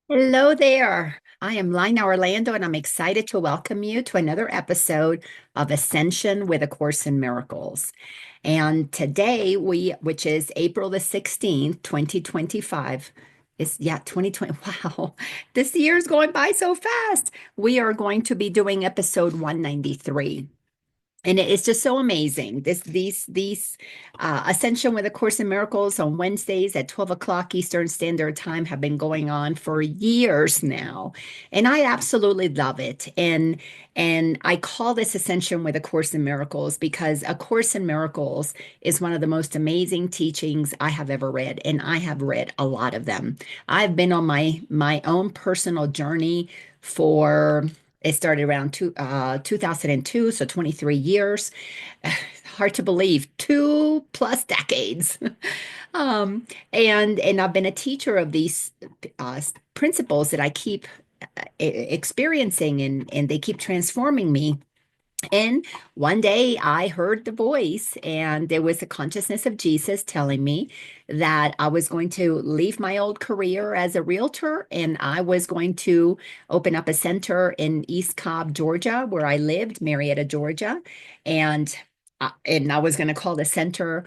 Hello there. I am Laina Orlando, and I'm excited to welcome you to another episode of Ascension with A Course in Miracles. And today which is April the 16th, 2025, 2020. Wow, this year is going by so fast. We are going to be doing episode 193. And it's just so amazing. These Ascension with A Course in Miracles on Wednesdays at 12 o'clock Eastern Standard Time have been going on for years now. And I absolutely love it. And I call this Ascension with A Course in Miracles because A Course in Miracles is one of the most amazing teachings I have ever read. And I have read a lot of them. I've been on my own personal journey for it started around 2002, so 23 years. Hard to believe, two plus decades. And I've been a teacher of these principles that I keep experiencing, and they keep transforming me. And one day I heard the voice, and there was the consciousness of Jesus telling me that I was going to leave my old career as a realtor and I was going to open up a center in East Cobb, Georgia, where I lived, Marietta, Georgia. And I was going to call the Center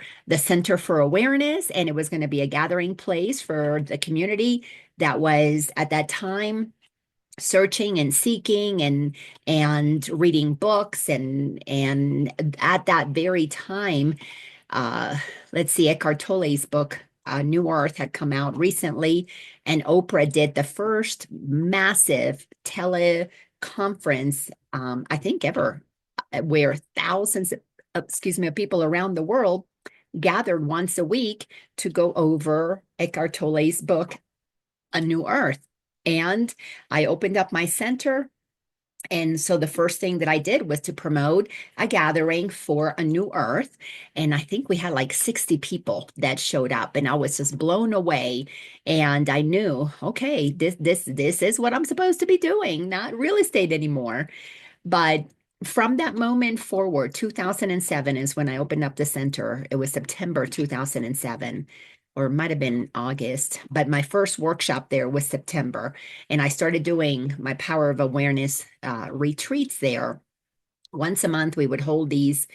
for Awareness, and it was going to be a gathering place for the community that was at that time searching and seeking and reading books and at that very time, uh let's see, Eckhart Tolle's book, New Earth, had come out recently, and Oprah did the first massive teleconference, I think ever, where thousands of people around the world gathered once a week to go over Eckhart Tolle's book, A New Earth. And I opened up my center. And so the first thing that I did was to promote a gathering for A New Earth. And I think we had like 60 people that showed up, and I was just blown away. And I knew, okay, this is what I'm supposed to be doing, not real estate anymore. But from that moment forward, 2007 is when I opened up the center. It was September 2007, or it might have been August, but my first workshop there was September. And I started doing my Power of Awareness retreats there. Once a month, we would hold these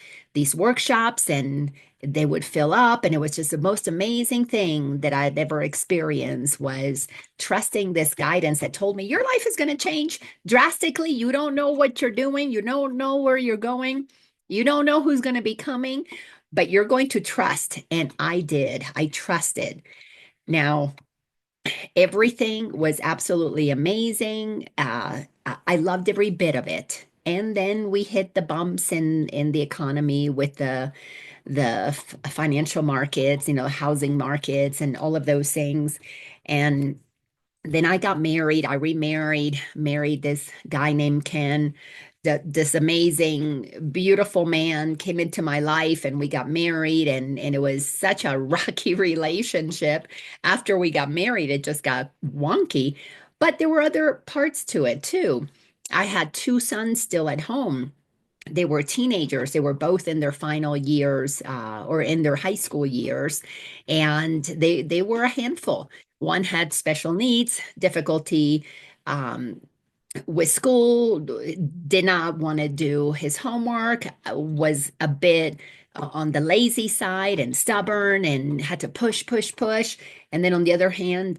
workshops, and they would fill up, and it was just the most amazing thing that I'd ever experienced, was trusting this guidance that told me your life is going to change drastically. You don't know what you're doing, you don't know where you're going, you don't know who's going to be coming, but you're going to trust. And I did. I trusted. Now, everything was absolutely amazing. I loved every bit of it. And then we hit the bumps in the economy with the financial markets, housing markets, and all of those things. And then I got married. I remarried, married this guy named Ken. This amazing, beautiful man came into my life, and we got married, and it was such a rocky relationship. After we got married, it just got wonky, but there were other parts to it too. I had two sons still at home. They were teenagers. They were both in their final years, or in their high school years, and they were a handful. One had special needs, difficulty um, with school, did not want to do his homework, was a bit on the lazy side and stubborn, and had to push, push, push. And then on the other hand,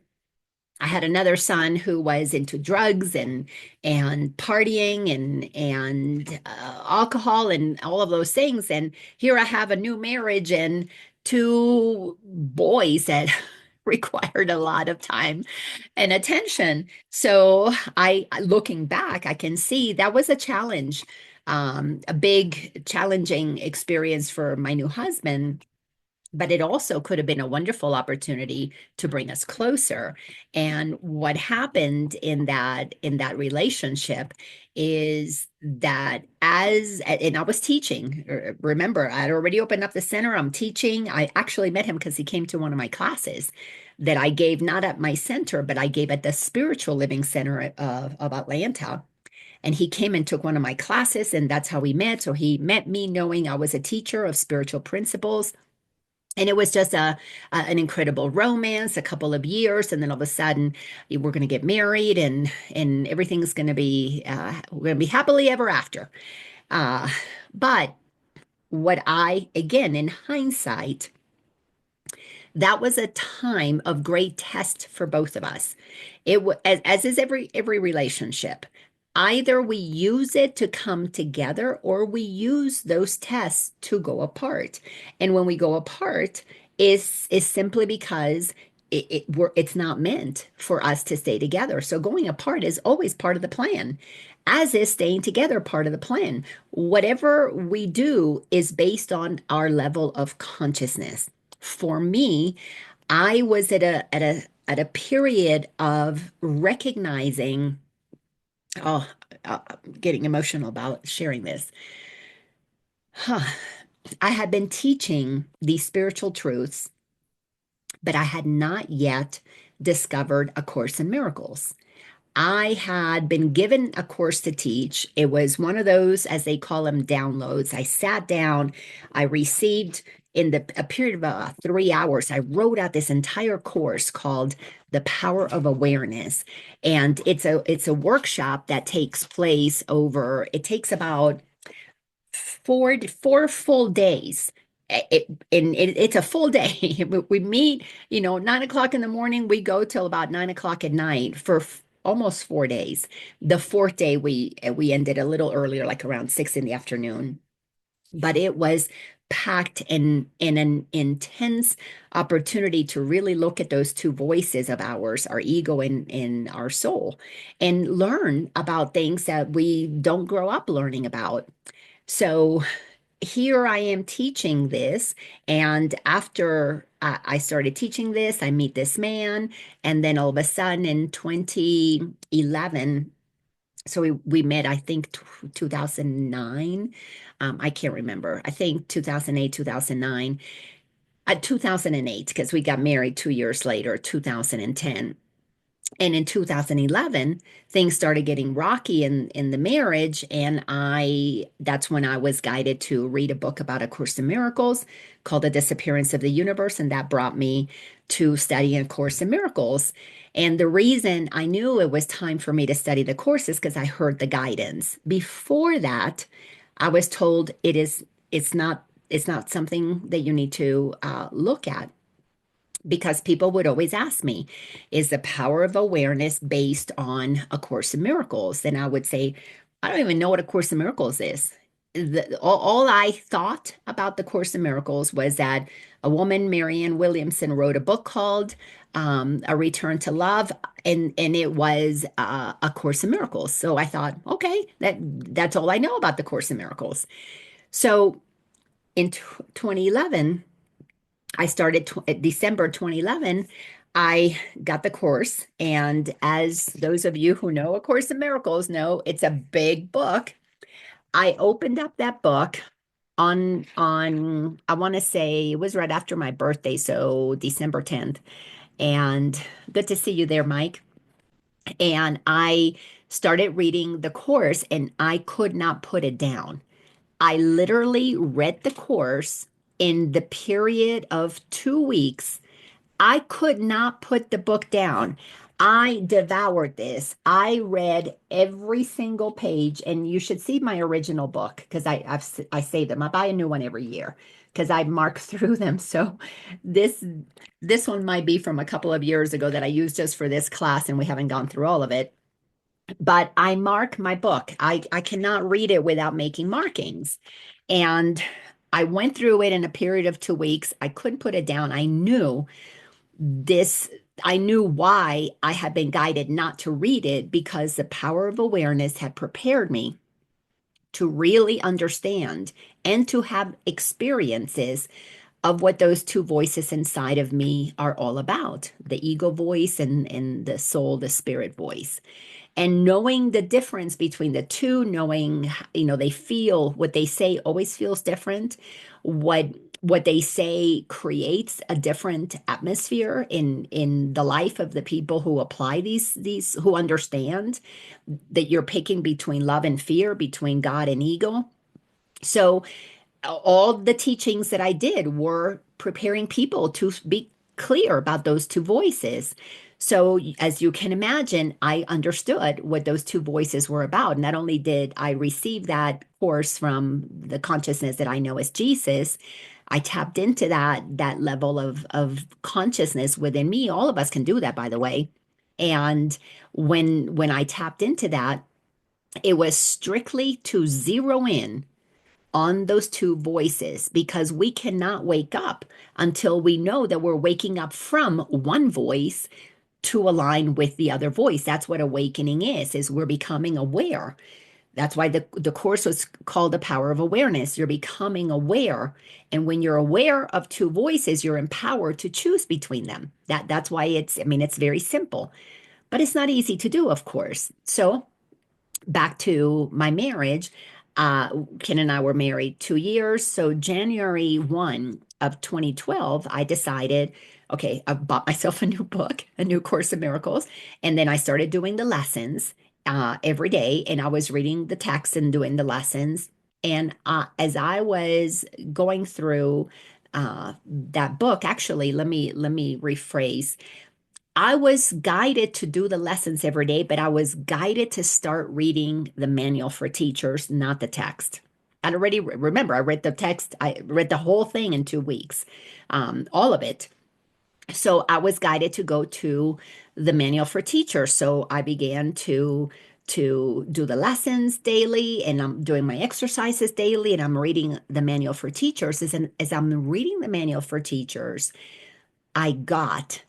I had another son who was into drugs and partying and alcohol and all of those things. And here I have a new marriage and two boys that required a lot of time and attention. So looking back, I can see that was a challenge, a big challenging experience for my new husband, but it also could have been a wonderful opportunity to bring us closer. And what happened in that relationship is that, and I was teaching. Remember, I'd already opened up the center. I'm teaching. I actually met him because he came to one of my classes that I gave, not at my center, but I gave at the Spiritual Living Center of Atlanta. And he came and took one of my classes, and that's how we met. So he met me knowing I was a teacher of spiritual principles, And it was just an incredible romance, a couple of years, and then all of a sudden we're going to get married, and everything's going to be we're going to be happily ever after. Uh, but what I, again, in hindsight, that was a time of great test for both of us. As is every relationship. Either we use it to come together or we use those tests to go apart. And when we go apart is simply because it's not meant for us to stay together. So going apart is always part of the plan, as is staying together part of the plan. Whatever we do is based on our level of consciousness. For me, I was at a period of recognizing, oh, I'm getting emotional about sharing this. Huh. I had been teaching these spiritual truths, but I had not yet discovered A Course in Miracles. I had been given a course to teach. It was one of those, as they call them, downloads. I sat down, I received in a period of 3 hours, I wrote out this entire course called The Power of Awareness. And it's a workshop that takes place over, it takes about four full days. It's a full day. We meet, 9 o'clock in the morning. We go till about 9 o'clock at night for almost 4 days. The fourth day we ended a little earlier, like around 6 in the afternoon. But it was packed in an intense opportunity to really look at those two voices of ours, our ego and our soul, and learn about things that we don't grow up learning about. So here I am teaching this, and after I started teaching this, I meet this man, and then all of a sudden in 2011, so we met, I think 2009. I can't remember. I think 2008, 2009, 2008, because we got married 2 years later, 2010. And in 2011, things started getting rocky in the marriage, and that's when I was guided to read a book about A Course in Miracles called The Disappearance of the Universe, and that brought me to studying A Course in Miracles. And the reason I knew it was time for me to study the course is because I heard the guidance. Before that, I was told it's not something that you need to look at, because people would always ask me, is the power of awareness based on A Course in Miracles? And I would say, I don't even know what A Course in Miracles is. All I thought about the Course in Miracles was that a woman, Marianne Williamson, wrote a book called A Return to Love, and it was A Course in Miracles. So I thought, okay, that's all I know about the Course in Miracles. So in 2011, I started December 2011. I got the course. And as those of you who know A Course in Miracles know, it's a big book. I opened up that book on I want to say it was right after my birthday, so December 10th. And good to see you there, Mike. And I started reading the course and I could not put it down. I literally read the course in the period of 2 weeks. I could not put the book down. I devoured this. I read every single page, and you should see my original book because I save them. I buy a new one every year because I mark through them. So this this one might be from a couple of years ago that I used just for this class, and we haven't gone through all of it. But I mark my book. I cannot read it without making markings. And I went through it in a period of 2 weeks. I couldn't put it down. This, I knew why I had been guided not to read it, because the power of awareness had prepared me to really understand and to have experiences of what those two voices inside of me are all about, the ego voice and the soul, the spirit voice. And knowing the difference between the two, knowing, they feel, what they say always feels different. What they say creates a different atmosphere in the life of the people who apply these who understand that you're picking between love and fear, between God and ego. So all the teachings that I did were preparing people to be clear about those two voices. So, as you can imagine, I understood what those two voices were about. Not only did I receive that course from the consciousness that I know as Jesus, I tapped into that level of consciousness within me. All of us can do that, by the way. And when I tapped into that, it was strictly to zero in on those two voices because we cannot wake up until we know that we're waking up from one voice to align with the other voice. That's what awakening is we're becoming aware. That's why the course was called the power of awareness. You're becoming aware. And when you're aware of two voices, you're empowered to choose between them. That's why I mean, it's very simple, but it's not easy to do, of course. So back to my marriage, Ken and I were married 2 years. So January 1 of 2012, I decided, okay, I bought myself a new book, a new Course of Miracles, and then I started doing the lessons every day, and I was reading the text and doing the lessons. And as I was going through that book, actually, let me rephrase. I was guided to do the lessons every day, but I was guided to start reading the manual for teachers, not the text. I'd already remember, I read the text, I read the whole thing in 2 weeks, all of it. So I was guided to go to the manual for teachers. So I began to do the lessons daily, and I'm doing my exercises daily, and I'm reading the manual for teachers. As I'm reading the manual for teachers, I got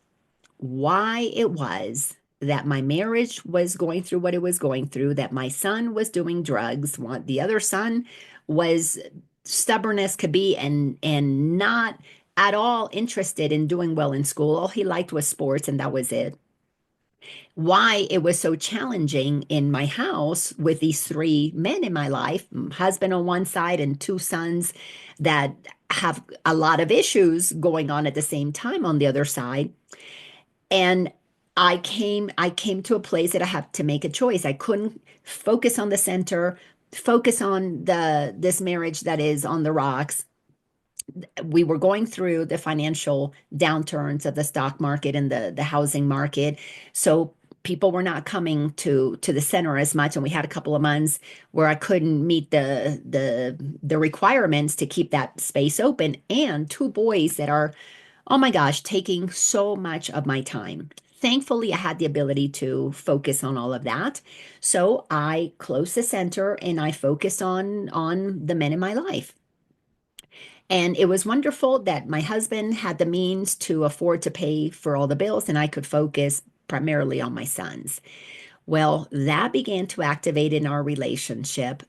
why it was that my marriage was going through what it was going through, that my son was doing drugs, one, the other son was stubborn as could be and not at all interested in doing well in school. All he liked was sports, and that was it. Why it was so challenging in my house with these three men in my life, husband on one side and two sons that have a lot of issues going on at the same time on the other side. And I came to a place that I had to make a choice. I couldn't focus on the center, focus on the this marriage that is on the rocks. We were going through the financial downturns of the stock market and the housing market. So people were not coming to the center as much, and we had a couple of months where I couldn't meet the requirements to keep that space open, and two boys that are, oh my gosh, taking so much of my time. Thankfully, I had the ability to focus on all of that. So I closed the center and I focused on the men in my life. And it was wonderful that my husband had the means to afford to pay for all the bills and I could focus primarily on my sons. Well, that began to activate in our relationship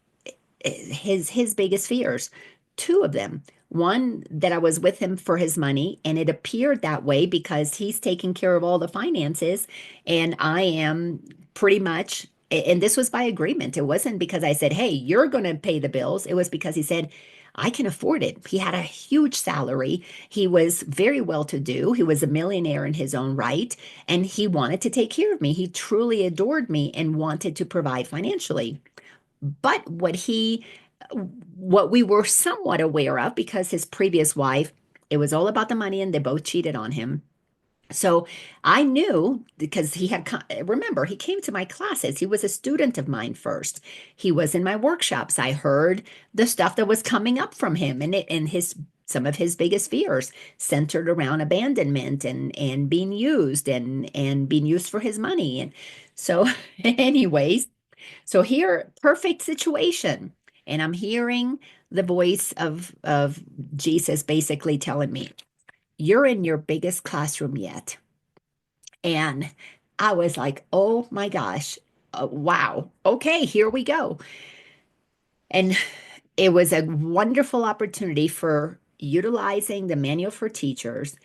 his biggest fears, two of them. One, that I was with him for his money, and it appeared that way because he's taking care of all the finances, and I am pretty much. And this was by agreement. It wasn't because I said, "Hey, you're going to pay the bills." It was because he said, "I can afford it." He had a huge salary. He was very well to do. He was a millionaire in his own right, and he wanted to take care of me. He truly adored me and wanted to provide financially. But what we were somewhat aware of, because his previous wife, it was all about the money and they both cheated on him. So I knew because remember, he came to my classes. He was a student of mine first. He was in my workshops. I heard the stuff that was coming up from him, and some of his biggest fears centered around abandonment and being used and being used for his money. And so, anyways, so here, perfect situation. And I'm hearing the voice of Jesus basically telling me, "You're in your biggest classroom yet." And I was like, "Oh my gosh, wow. Okay, here we go." And it was a wonderful opportunity for utilizing the manual for teachers.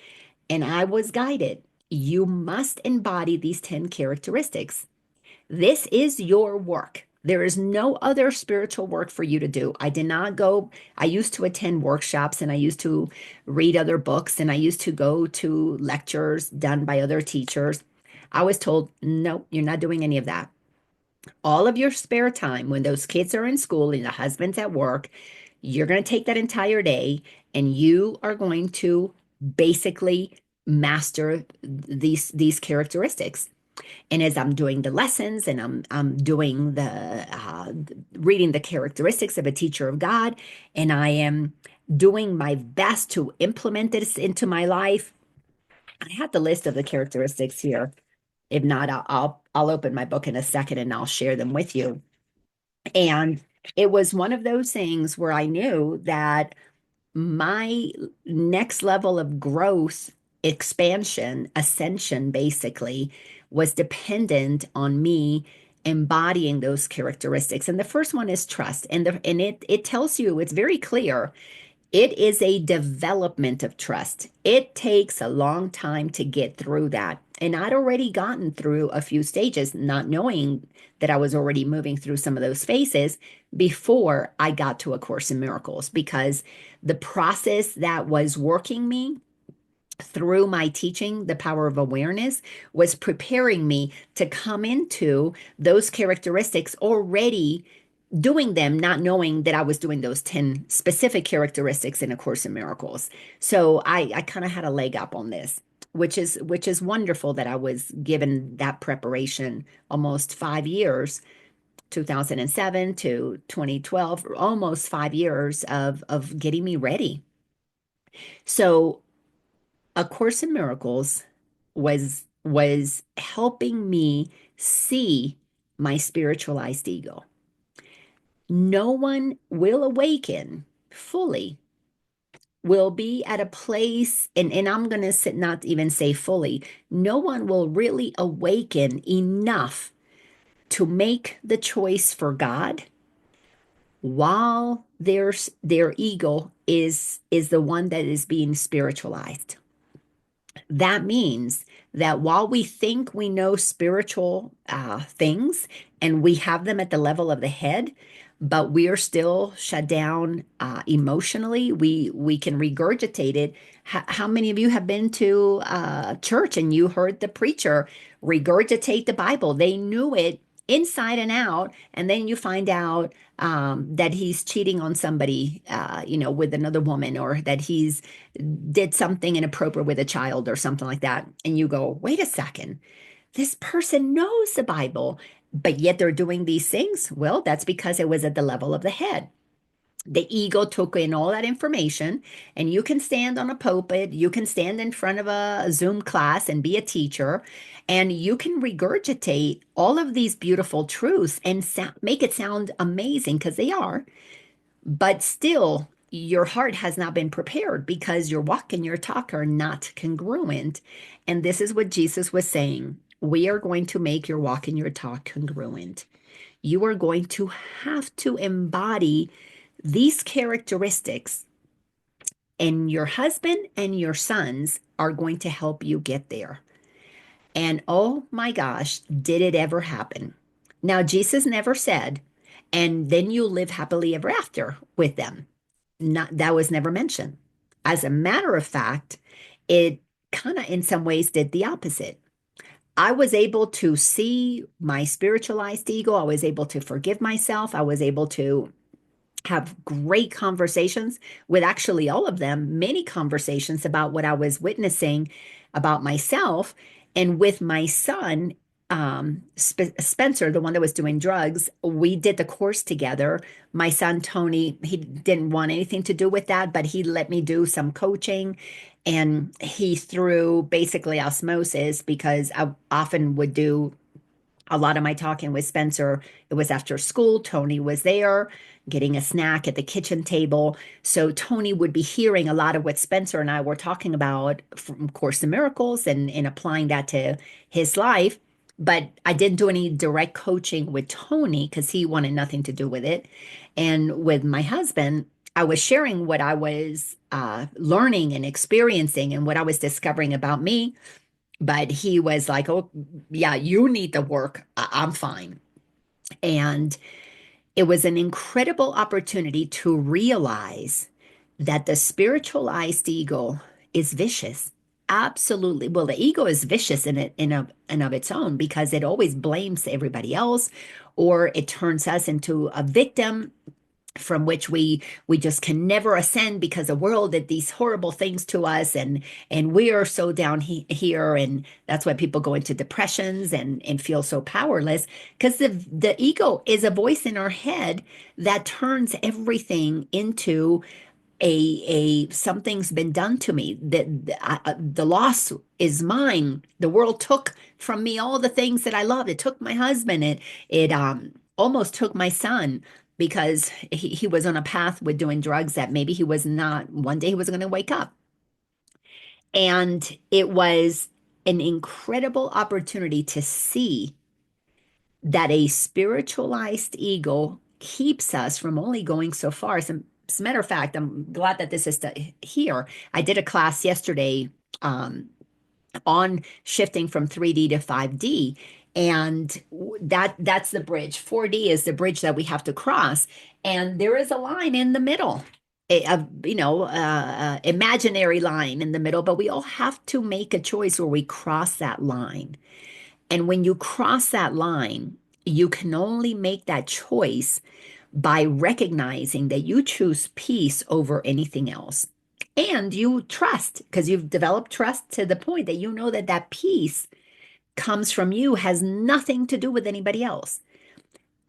And I was guided. You must embody these 10 characteristics. This is your work. There is no other spiritual work for you to do. I did not go, I used to attend workshops and I used to read other books and I used to go to lectures done by other teachers. I was told, no, you're not doing any of that. All of your spare time, when those kids are in school and the husband's at work, You're going to take that entire day and you are going to basically master these characteristics. And as I'm doing the lessons and I'm doing reading the characteristics of a teacher of God, and I am doing my best to implement this into my life. I have the list of the characteristics here. If not, I'll open my book in a second and I'll share them with you. And it was one of those things where I knew that my next level of growth, expansion, ascension, basically, was dependent on me embodying those characteristics. And the first one is trust. And it tells you, it's very clear, it is a development of trust. It takes a long time to get through that. And I'd already gotten through a few stages, not knowing that I was already moving through some of those phases before I got to A Course in Miracles, because the process that was working me through my teaching, the power of awareness, was preparing me to come into those characteristics already doing them, not knowing that I was doing those 10 specific characteristics in A Course in Miracles. So I kind of had a leg up on this, which is wonderful that I was given that preparation almost 5 years, 2007 to 2012, almost 5 years of getting me ready. So A Course in Miracles was helping me see my spiritualized ego. No one will awaken fully, will be at a place, and I'm going to not even say fully, no one will really awaken enough to make the choice for God while their ego is the one that is being spiritualized. That means that while we think we know spiritual things and we have them at the level of the head, but we are still shut down emotionally, we can regurgitate it. How many of you have been to church and you heard the preacher regurgitate the Bible? They knew it inside and out, and then you find out that he's cheating on somebody, with another woman, or that he's did something inappropriate with a child or something like that. And you go, wait a second, this person knows the Bible, but yet they're doing these things. Well, that's because it was at the level of the head. The ego took in all that information, and you can stand on a pulpit, you can stand in front of a Zoom class and be a teacher, and you can regurgitate all of these beautiful truths and make it sound amazing, because they are, but still your heart has not been prepared because your walk and your talk are not congruent. And this is what Jesus was saying. We are going to make your walk and your talk congruent. You are going to have to embody these characteristics, and your husband and your sons are going to help you get there. And oh my gosh, did it ever happen? Now, Jesus never said, and then you live happily ever after with them. Not, that was never mentioned. As a matter of fact, it kind of in some ways did the opposite. I was able to see my spiritualized ego. I was able to forgive myself. I was able to have great conversations with actually all of them, many conversations about what I was witnessing about myself. And with my son, Spencer, the one that was doing drugs, we did the course together. My son, Tony, he didn't want anything to do with that, but he let me do some coaching. And he, through basically osmosis, because I often would do a lot of my talking with Spencer, it was after school. Tony was there getting a snack at the kitchen table. So Tony would be hearing a lot of what Spencer and I were talking about from Course in Miracles, and applying that to his life. But I didn't do any direct coaching with Tony because he wanted nothing to do with it. And with my husband, I was sharing what I was learning and experiencing and what I was discovering about me. But he was like, oh, yeah, you need the work. I'm fine. And it was an incredible opportunity to realize that the spiritualized ego is vicious. Absolutely. Well, the ego is vicious in of its own, because it always blames everybody else, or it turns us into a victim. from which we just can never ascend because the world did these horrible things to us, and we are so down here, and that's why people go into depressions and feel so powerless, because the ego is a voice in our head that turns everything into a something's been done to me, that the loss is mine. The world took from me all the things that I loved. It took my husband. It almost took my son, because he was on a path with doing drugs that maybe he was not. One day he was going to wake up. And it was an incredible opportunity to see that a spiritualized ego keeps us from only going so far. As a matter of fact, I'm glad that this is here. I did a class yesterday um, on shifting from 3D to 5D. And that's the bridge. 4D is the bridge that we have to cross. And there is a line in the middle, imaginary line in the middle, but we all have to make a choice where we cross that line. And when you cross that line, you can only make that choice by recognizing that you choose peace over anything else. And you trust, because you've developed trust to the point that you know that that peace comes from you, has nothing to do with anybody else.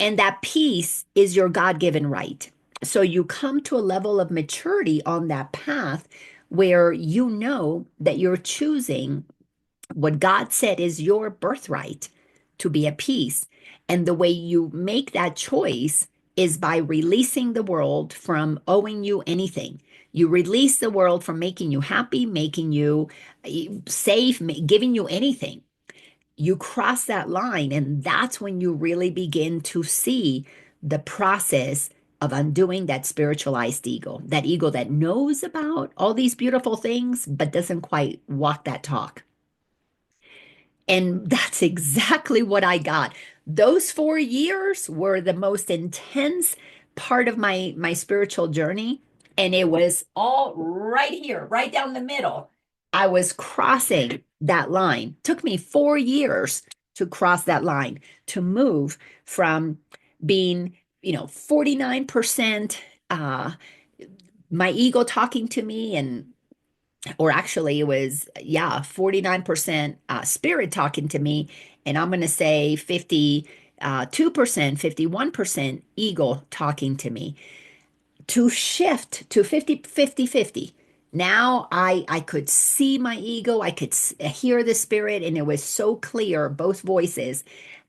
And that peace is your God-given right. So you come to a level of maturity on that path where you know that you're choosing what God said is your birthright, to be at peace. And the way you make that choice is by releasing the world from owing you anything. You release the world from making you happy, making you safe, giving you anything. You cross that line, and that's when you really begin to see the process of undoing that spiritualized ego, that ego that knows about all these beautiful things, but doesn't quite walk that talk. And that's exactly what I got. Those 4 years were the most intense part of my spiritual journey. And it was all right here, right down the middle. I was crossing that line. Took me 4 years to cross that line, to move from being, 49% my ego talking to me, and or actually it was, yeah, 49% spirit talking to me, and I'm going to say 52%, 51% ego talking to me, to shift to 50, 50, 50. Now I could see my ego, I could hear the spirit, and it was so clear, both voices.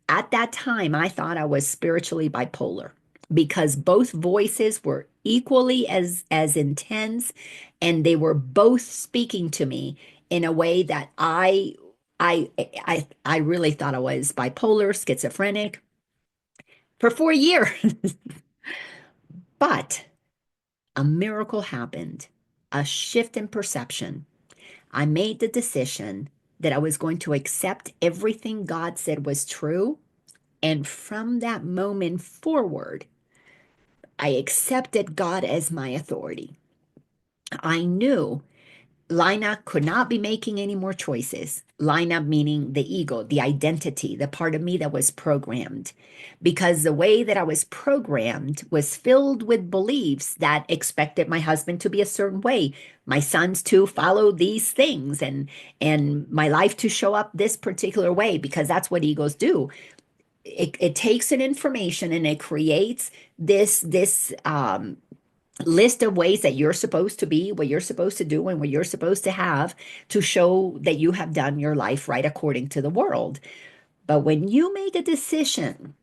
At that time, I thought I was spiritually bipolar, because both voices were equally as intense, and they were both speaking to me in a way that I really thought I was bipolar, schizophrenic for 4 years. But a miracle happened, a shift in perception. I made the decision that I was going to accept everything God said was true. And from that moment forward, I accepted God as my authority. I knew Laina could not be making any more choices. Laina meaning the ego, the identity, the part of me that was programmed. Because the way that I was programmed was filled with beliefs that expected my husband to be a certain way, my sons to follow these things, and my life to show up this particular way, because that's what egos do. It takes an information and it creates this list of ways that you're supposed to be, what you're supposed to do, and what you're supposed to have, to show that you have done your life right according to the world. But when you make a decision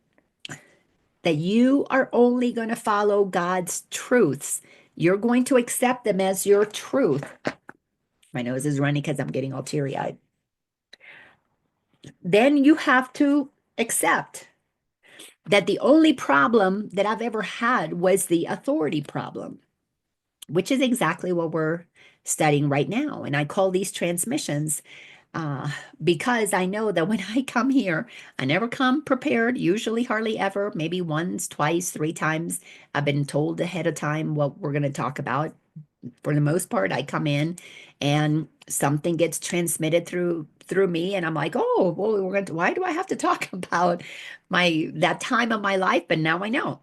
that you are only going to follow God's truths, you're going to accept them as your truth. My nose is running because I'm getting all teary-eyed. Then you have to accept that the only problem that I've ever had was the authority problem, which is exactly what we're studying right now. And I call these transmissions uh, because I know that when I come here, I never come prepared, usually hardly ever, maybe once, twice, 3 times. I've been told ahead of time what we're going to talk about. For the most part, I come in and something gets transmitted through me, and I'm like, oh, well, why do I have to talk about my that time of my life? But now I know.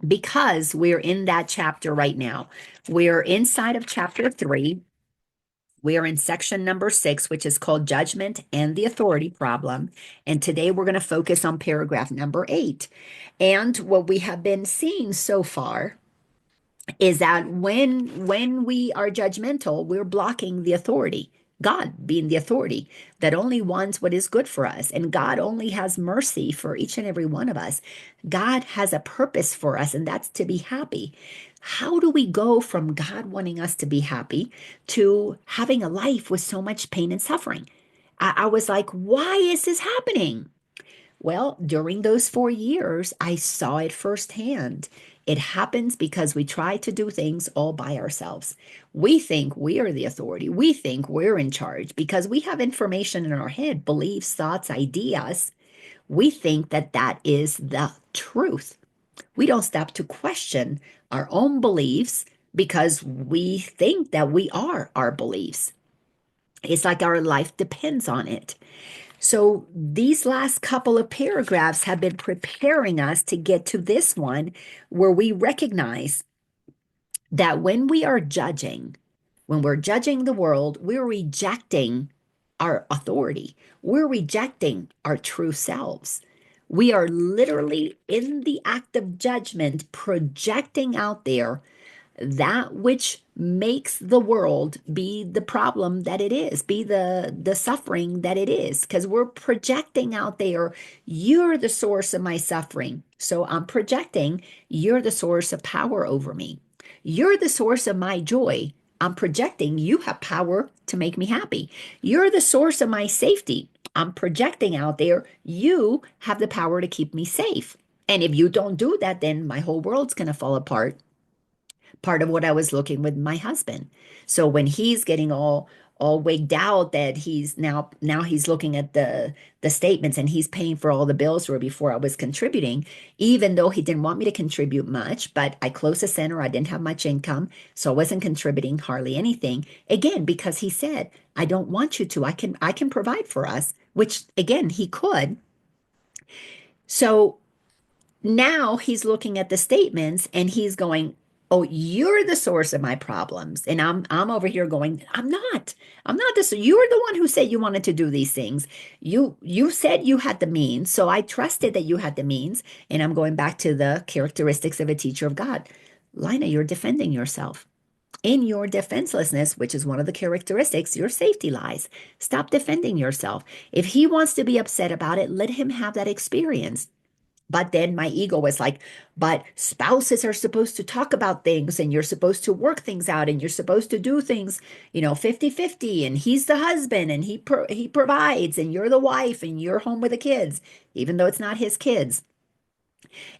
because we're in that chapter right now. We're inside of chapter 3. We are in section number 6, which is called Judgment and the Authority Problem. And today we're going to focus on paragraph number 8. And what we have been seeing so far is that when we are judgmental, we're blocking the authority. God being the authority that only wants what is good for us. And God only has mercy for each and every one of us. God has a purpose for us, and that's to be happy. How do we go from God wanting us to be happy to having a life with so much pain and suffering? I was like, why is this happening? Well, during those 4 years, I saw it firsthand. It happens because we try to do things all by ourselves. We think we are the authority. We think we're in charge because we have information in our head, beliefs, thoughts, ideas. We think that that is the truth. We don't stop to question our own beliefs because we think that we are our beliefs. It's like our life depends on it. So these last couple of paragraphs have been preparing us to get to this one where we recognize that when we're judging the world, we're rejecting our authority. We're rejecting our true selves. We are literally in the act of judgment, projecting out there that which makes the world be the problem that it is, be the suffering that it is, because we're projecting out there, you're the source of my suffering. So I'm projecting, you're the source of power over me. You're the source of my joy. I'm projecting, you have power to make me happy. You're the source of my safety. I'm projecting out there, you have the power to keep me safe. And if you don't do that, then my whole world's going to fall apart. Part of what I was looking with my husband. So when he's getting all wigged out that he's now he's looking at the statements and he's paying for all the bills where before I was contributing, even though he didn't want me to contribute much, but I closed the center, I didn't have much income, so I wasn't contributing hardly anything. Again, because he said, I don't want you to. I can provide for us, which again he could. So now he's looking at the statements and he's going, "Oh, you're the source of my problems." And I'm over here going, "I'm not. I'm not this. You're the one who said you wanted to do these things. You said you had the means, so I trusted that you had the means." And I'm going back to the characteristics of a teacher of God. Lina, you're defending yourself. In your defenselessness, which is one of the characteristics, your safety lies. Stop defending yourself. If he wants to be upset about it, let him have that experience. But then my ego was like, but spouses are supposed to talk about things and you're supposed to work things out and you're supposed to do things, 50-50, and he's the husband and he provides and you're the wife and you're home with the kids, even though it's not his kids.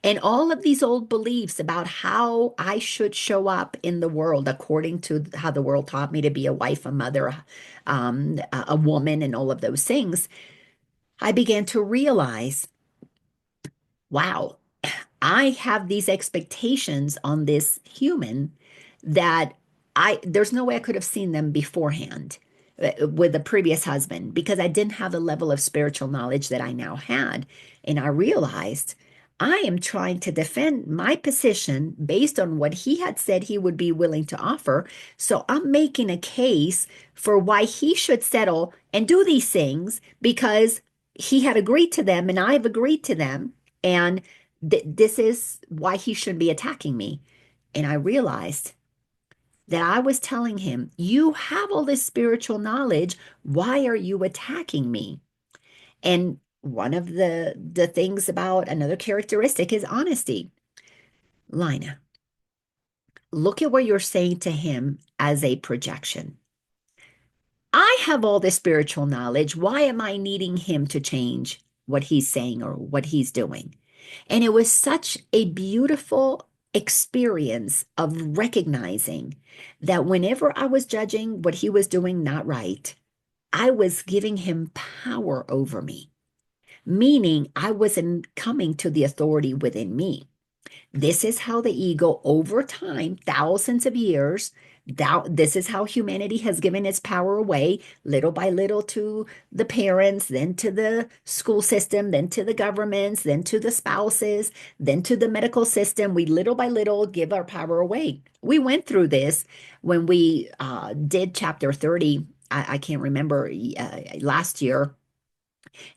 And all of these old beliefs about how I should show up in the world according to how the world taught me to be a wife, a mother, a woman, and all of those things, I began to realize, wow, I have these expectations on this human that there's no way I could have seen them beforehand with the previous husband because I didn't have the level of spiritual knowledge that I now had. And I realized I am trying to defend my position based on what he had said he would be willing to offer. So I'm making a case for why he should settle and do these things because he had agreed to them and I've agreed to them. And this is why he shouldn't be attacking me. And I realized that I was telling him, you have all this spiritual knowledge. Why are you attacking me? And one of the things about another characteristic is honesty. Lina, look at what you're saying to him as a projection. I have all this spiritual knowledge. Why am I needing him to change what he's saying or what he's doing? And it was such a beautiful experience of recognizing that whenever I was judging what he was doing not right, I was giving him power over me, meaning I wasn't coming to the authority within me. This is how the ego, over time, thousands of years, This is how humanity has given its power away, little by little, to the parents, then to the school system, then to the governments, then to the spouses, then to the medical system. We little by little give our power away. We went through this when we did chapter 30. I can't remember, last year,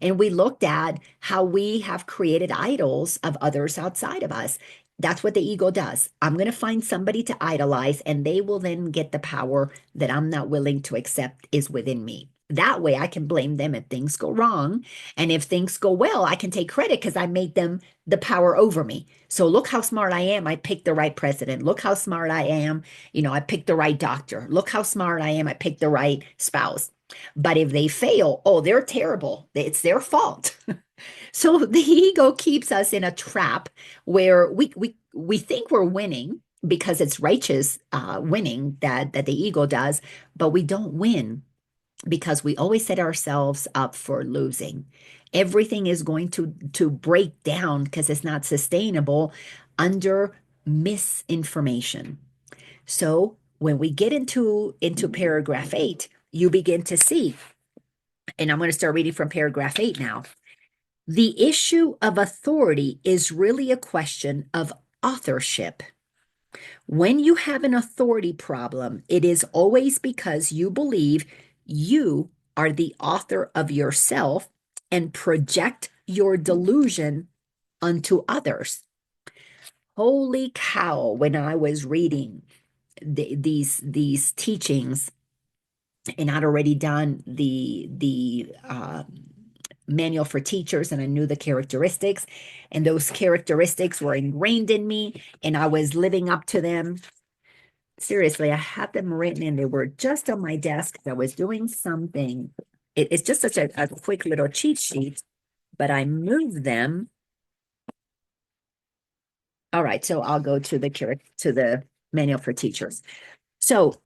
and we looked at how we have created idols of others outside of us. That's what the ego does. I'm going to find somebody to idolize, and they will then get the power that I'm not willing to accept is within me. That way, I can blame them if things go wrong. And if things go well, I can take credit because I made them the power over me. So look how smart I am. I picked the right president. Look how smart I am. I picked the right doctor. Look how smart I am. I picked the right spouse. But if they fail, oh, they're terrible. It's their fault. So the ego keeps us in a trap where we think we're winning because it's righteous winning that the ego does, but we don't win because we always set ourselves up for losing. Everything is going to break down because it's not sustainable under misinformation. So when we get into paragraph 8, you begin to see, and I'm going to start reading from paragraph 8 now. The issue of authority is really a question of authorship. When you have an authority problem, it is always because you believe you are the author of yourself and project your delusion unto others. Holy cow, when I was reading these teachings, and I'd already done the manual for teachers, and I knew the characteristics, and those characteristics were ingrained in me, and I was living up to them. Seriously, I had them written and they were just on my desk. I was doing something. It's just such a quick little cheat sheet, but I moved them. All right, so I'll go to the manual for teachers. So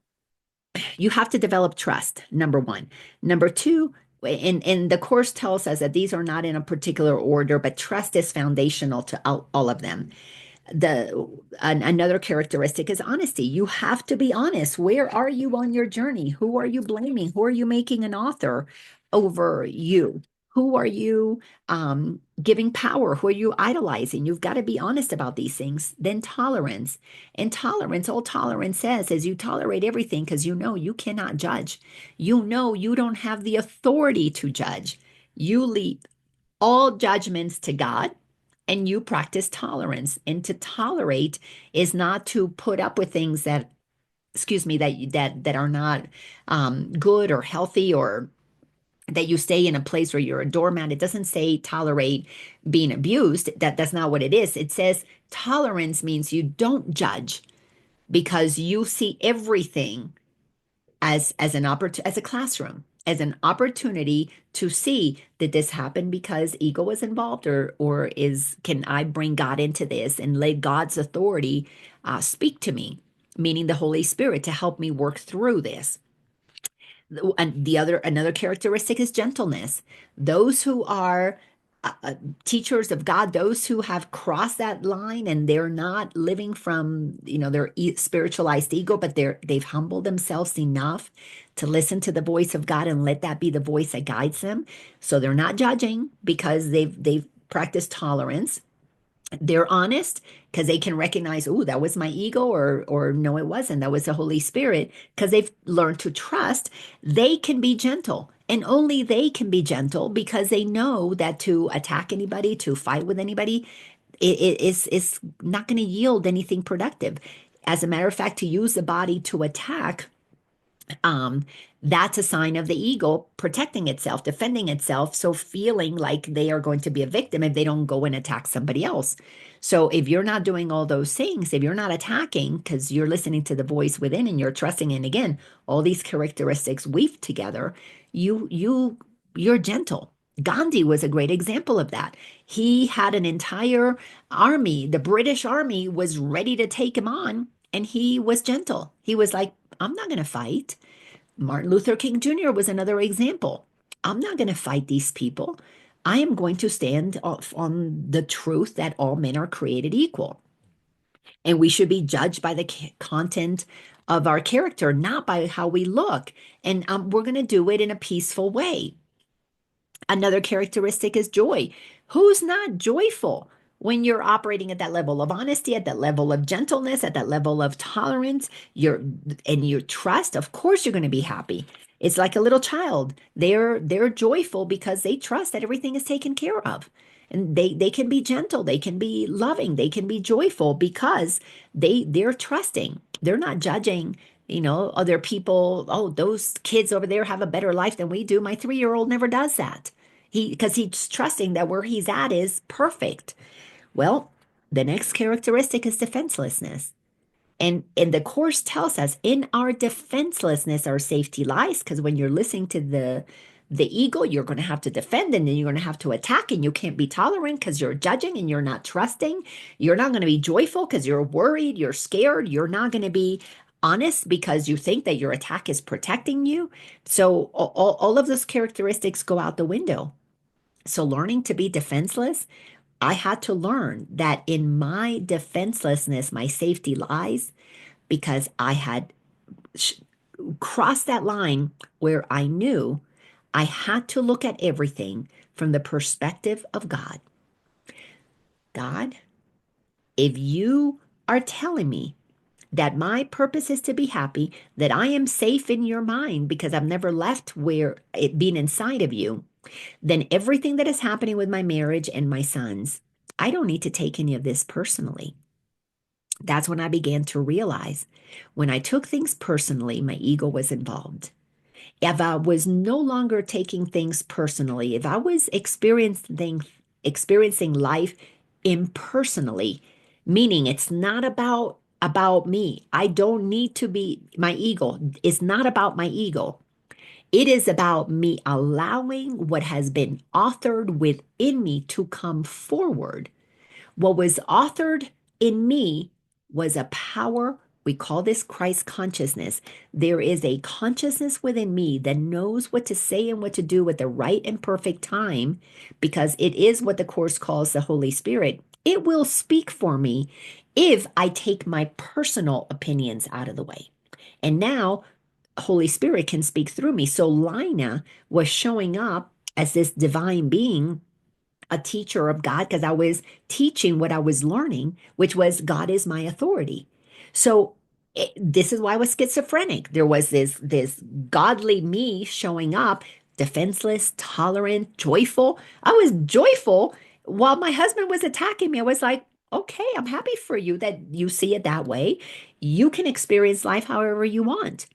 you have to develop trust, number one. Number two, and the course tells us that these are not in a particular order, but trust is foundational to all of them. Another characteristic is honesty. You have to be honest. Where are you on your journey? Who are you blaming? Who are you making an author over you? Who are you giving power? Who are you idolizing? You've got to be honest about these things. Then tolerance. And tolerance, all tolerance says is you tolerate everything because you know you cannot judge. You know you don't have the authority to judge. You leave all judgments to God, and you practice tolerance. And to tolerate is not to put up with things that, excuse me, that are not good or healthy, or that you stay in a place where you're a doormat. It doesn't say tolerate being abused. That's not what it is. It says tolerance means you don't judge because you see everything as an opportunity, as a classroom, as an opportunity to see, did this happen because ego was involved, or is, can I bring God into this and let God's authority speak to me, meaning the Holy Spirit, to help me work through this. And another characteristic is gentleness. Those who are teachers of God, those who have crossed that line and they're not living from, their spiritualized ego, but they've humbled themselves enough to listen to the voice of God and let that be the voice that guides them. So they're not judging because they've practiced tolerance. They're honest because they can recognize, oh, that was my ego, or no, it wasn't. That was the Holy Spirit, because they've learned to trust. They can be gentle, and only they can be gentle because they know that to attack anybody, to fight with anybody, it's not going to yield anything productive. As a matter of fact, to use the body to attack, um, that's a sign of the ego protecting itself, defending itself. So feeling like they are going to be a victim if they don't go and attack somebody else. So if you're not doing all those things, if you're not attacking because you're listening to the voice within and you're trusting, and again, all these characteristics weave together, you're gentle. Gandhi was a great example of that. He had an entire army. The British army was ready to take him on, and he was gentle. He was like, I'm not going to fight. Martin Luther King Jr. was another example. I'm not going to fight these people. I am going to stand on the truth that all men are created equal. And we should be judged by the content of our character, not by how we look. And we're going to do it in a peaceful way. Another characteristic is joy. Who's not joyful when you're operating at that level of honesty, at that level of gentleness, at that level of tolerance, and your trust? Of course you're going to be happy. It's like a little child. They're joyful because they trust that everything is taken care of. And they can be gentle, they can be loving, they can be joyful because they're trusting. They're not judging, other people. Oh, those kids over there have a better life than we do. My 3-year-old never does that. Because he's trusting that where he's at is perfect. Well, the next characteristic is defenselessness. And the course tells us in our defenselessness, our safety lies. Because when you're listening to the ego, you're going to have to defend and then you're going to have to attack, and you can't be tolerant because you're judging and you're not trusting. You're not going to be joyful because you're worried, you're scared. You're not going to be honest because you think that your attack is protecting you. So all of those characteristics go out the window. So learning to be defenseless, I had to learn that in my defenselessness, my safety lies because I had crossed that line where I knew I had to look at everything from the perspective of God. God, if you are telling me that my purpose is to be happy, that I am safe in your mind because I've never left where it being inside of you, then everything that is happening with my marriage and my sons, I don't need to take any of this personally. That's when I began to realize when I took things personally, my ego was involved. If I was no longer taking things personally, if I was experiencing life impersonally, meaning it's not about me. I don't need to be my ego. It's not about my ego. It is about me allowing what has been authored within me to come forward. What was authored in me was a power. We call this Christ consciousness. There is a consciousness within me that knows what to say and what to do at the right and perfect time, because it is what the Course calls the Holy Spirit. It will speak for me if I take my personal opinions out of the way. And now Holy Spirit can speak through me. So Laina was showing up as this divine being, a teacher of God, because I was teaching what I was learning, which was God is my authority. So this is why I was schizophrenic. There was this godly me showing up, defenseless, tolerant, joyful. I was joyful while my husband was attacking me. I was like, okay, I'm happy for you that you see it that way. You can experience life however you want.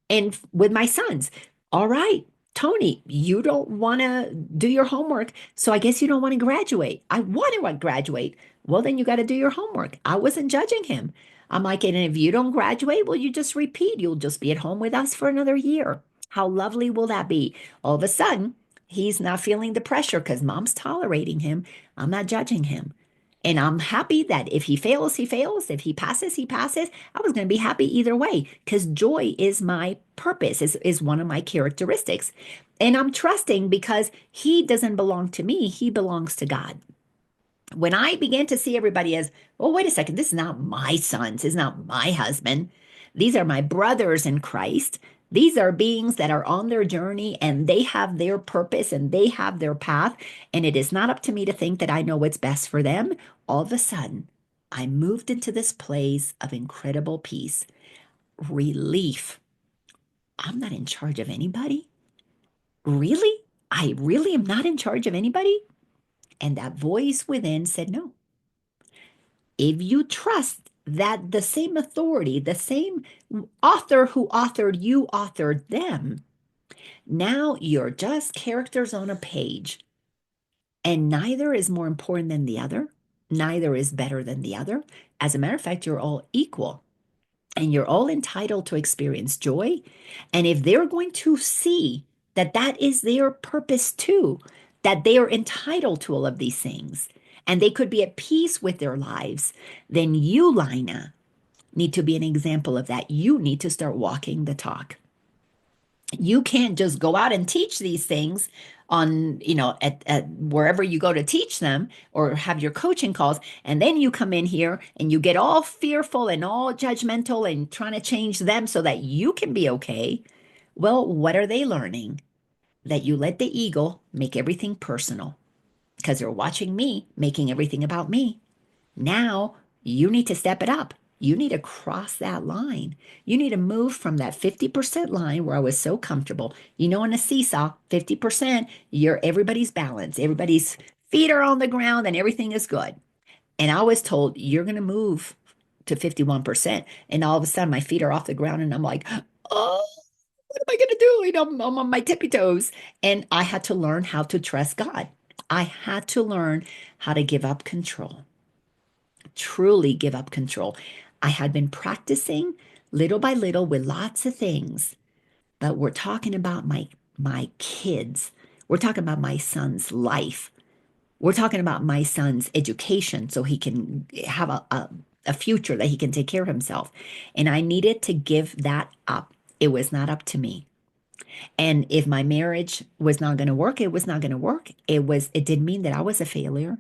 And with my sons, all right, Tony, you don't want to do your homework, so I guess you don't want to graduate. I want to graduate. Well, then you got to do your homework. I wasn't judging him. I'm like, and if you don't graduate, well, you just repeat. You'll just be at home with us for another year. How lovely will that be? All of a sudden, he's not feeling the pressure because mom's tolerating him. I'm not judging him. And I'm happy that if he fails, he fails. If he passes, he passes. I was going to be happy either way because joy is my purpose, is one of my characteristics. And I'm trusting because he doesn't belong to me, he belongs to God. When I began to see everybody as, oh, wait a second, this is not my sons, it's not my husband. These are my brothers in Christ. These are beings that are on their journey and they have their purpose and they have their path. And it is not up to me to think that I know what's best for them. All of a sudden, I moved into this place of incredible peace, relief. I'm not in charge of anybody. Really? I really am not in charge of anybody? And that voice within said, no. If you trust that the same authority, the same author who authored you, authored them, now you're just characters on a page. And neither is more important than the other. Neither is better than the other. As a matter of fact, you're all equal. And you're all entitled to experience joy. And if they're going to see that that is their purpose too, that they are entitled to all of these things, and they could be at peace with their lives, then you, Laina, need to be an example of that. You need to start walking the talk. You can't just go out and teach these things on, at wherever you go to teach them or have your coaching calls. And then you come in here and you get all fearful and all judgmental and trying to change them so that you can be okay. Well, what are they learning? That you let the ego make everything personal because they're watching me making everything about me. Now you need to step it up. You need to cross that line. You need to move from that 50% line where I was so comfortable. On a seesaw, 50%, you're everybody's balance. Everybody's feet are on the ground and everything is good. And I was told you're going to move to 51%. And all of a sudden my feet are off the ground and I'm like, oh, what am I going to do? I'm on my tippy toes. And I had to learn how to trust God. I had to learn how to give up control, truly give up control. I had been practicing little by little with lots of things, but we're talking about my kids. We're talking about my son's life. We're talking about my son's education so he can have a future that he can take care of himself. And I needed to give that up. It was not up to me. And if my marriage was not going to work, it was not going to work. It didn't mean that I was a failure.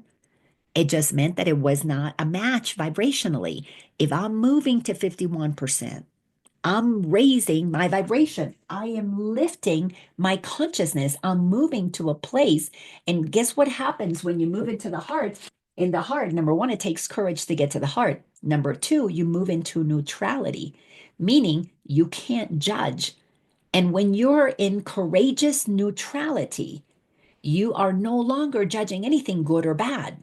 It just meant that it was not a match vibrationally. If I'm moving to 51%, I'm raising my vibration. I am lifting my consciousness. I'm moving to a place. And guess what happens when you move into the heart? In the heart, number one, it takes courage to get to the heart. Number two, you move into neutrality, meaning you can't judge. And when you're in courageous neutrality, you are no longer judging anything good or bad.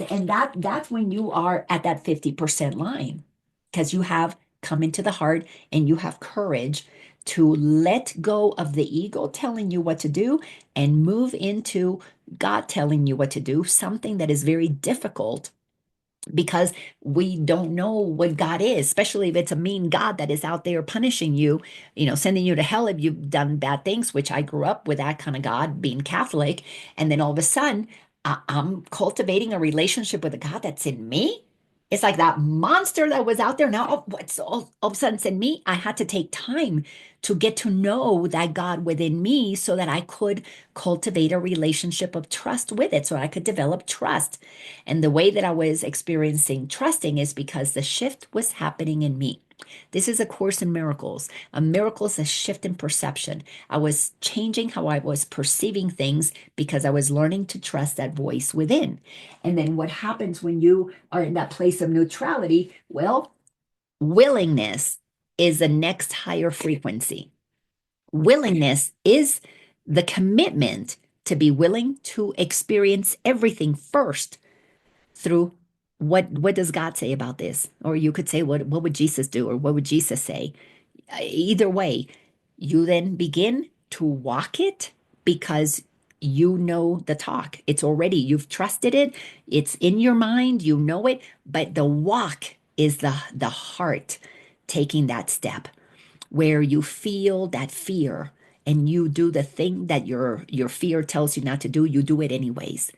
And that's when you are at that 50% line because you have come into the heart and you have courage to let go of the ego telling you what to do and move into God telling you what to do, something that is very difficult because we don't know what God is, especially if it's a mean God that is out there punishing you, sending you to hell if you've done bad things, which I grew up with that kind of God, being Catholic. And then all of a sudden, I'm cultivating a relationship with a God that's in me. It's like that monster that was out there. Now, what's all of a sudden it's in me? I had to take time to get to know that God within me so that I could cultivate a relationship of trust with it, so I could develop trust. And the way that I was experiencing trusting is because the shift was happening in me. This is a course in miracles. A miracle is a shift in perception. I was changing how I was perceiving things because I was learning to trust that voice within. And then what happens when you are in that place of neutrality? Well, willingness is the next higher frequency. Willingness is the commitment to be willing to experience everything first through what does God say about this? Or you could say, what would Jesus do? Or what would Jesus say? Either way, you then begin to walk it because you know the talk. It's already, you've trusted it, it's in your mind, you know it, but the walk is the heart taking that step where you feel that fear and you do the thing that your fear tells you not to do, you do it anyways.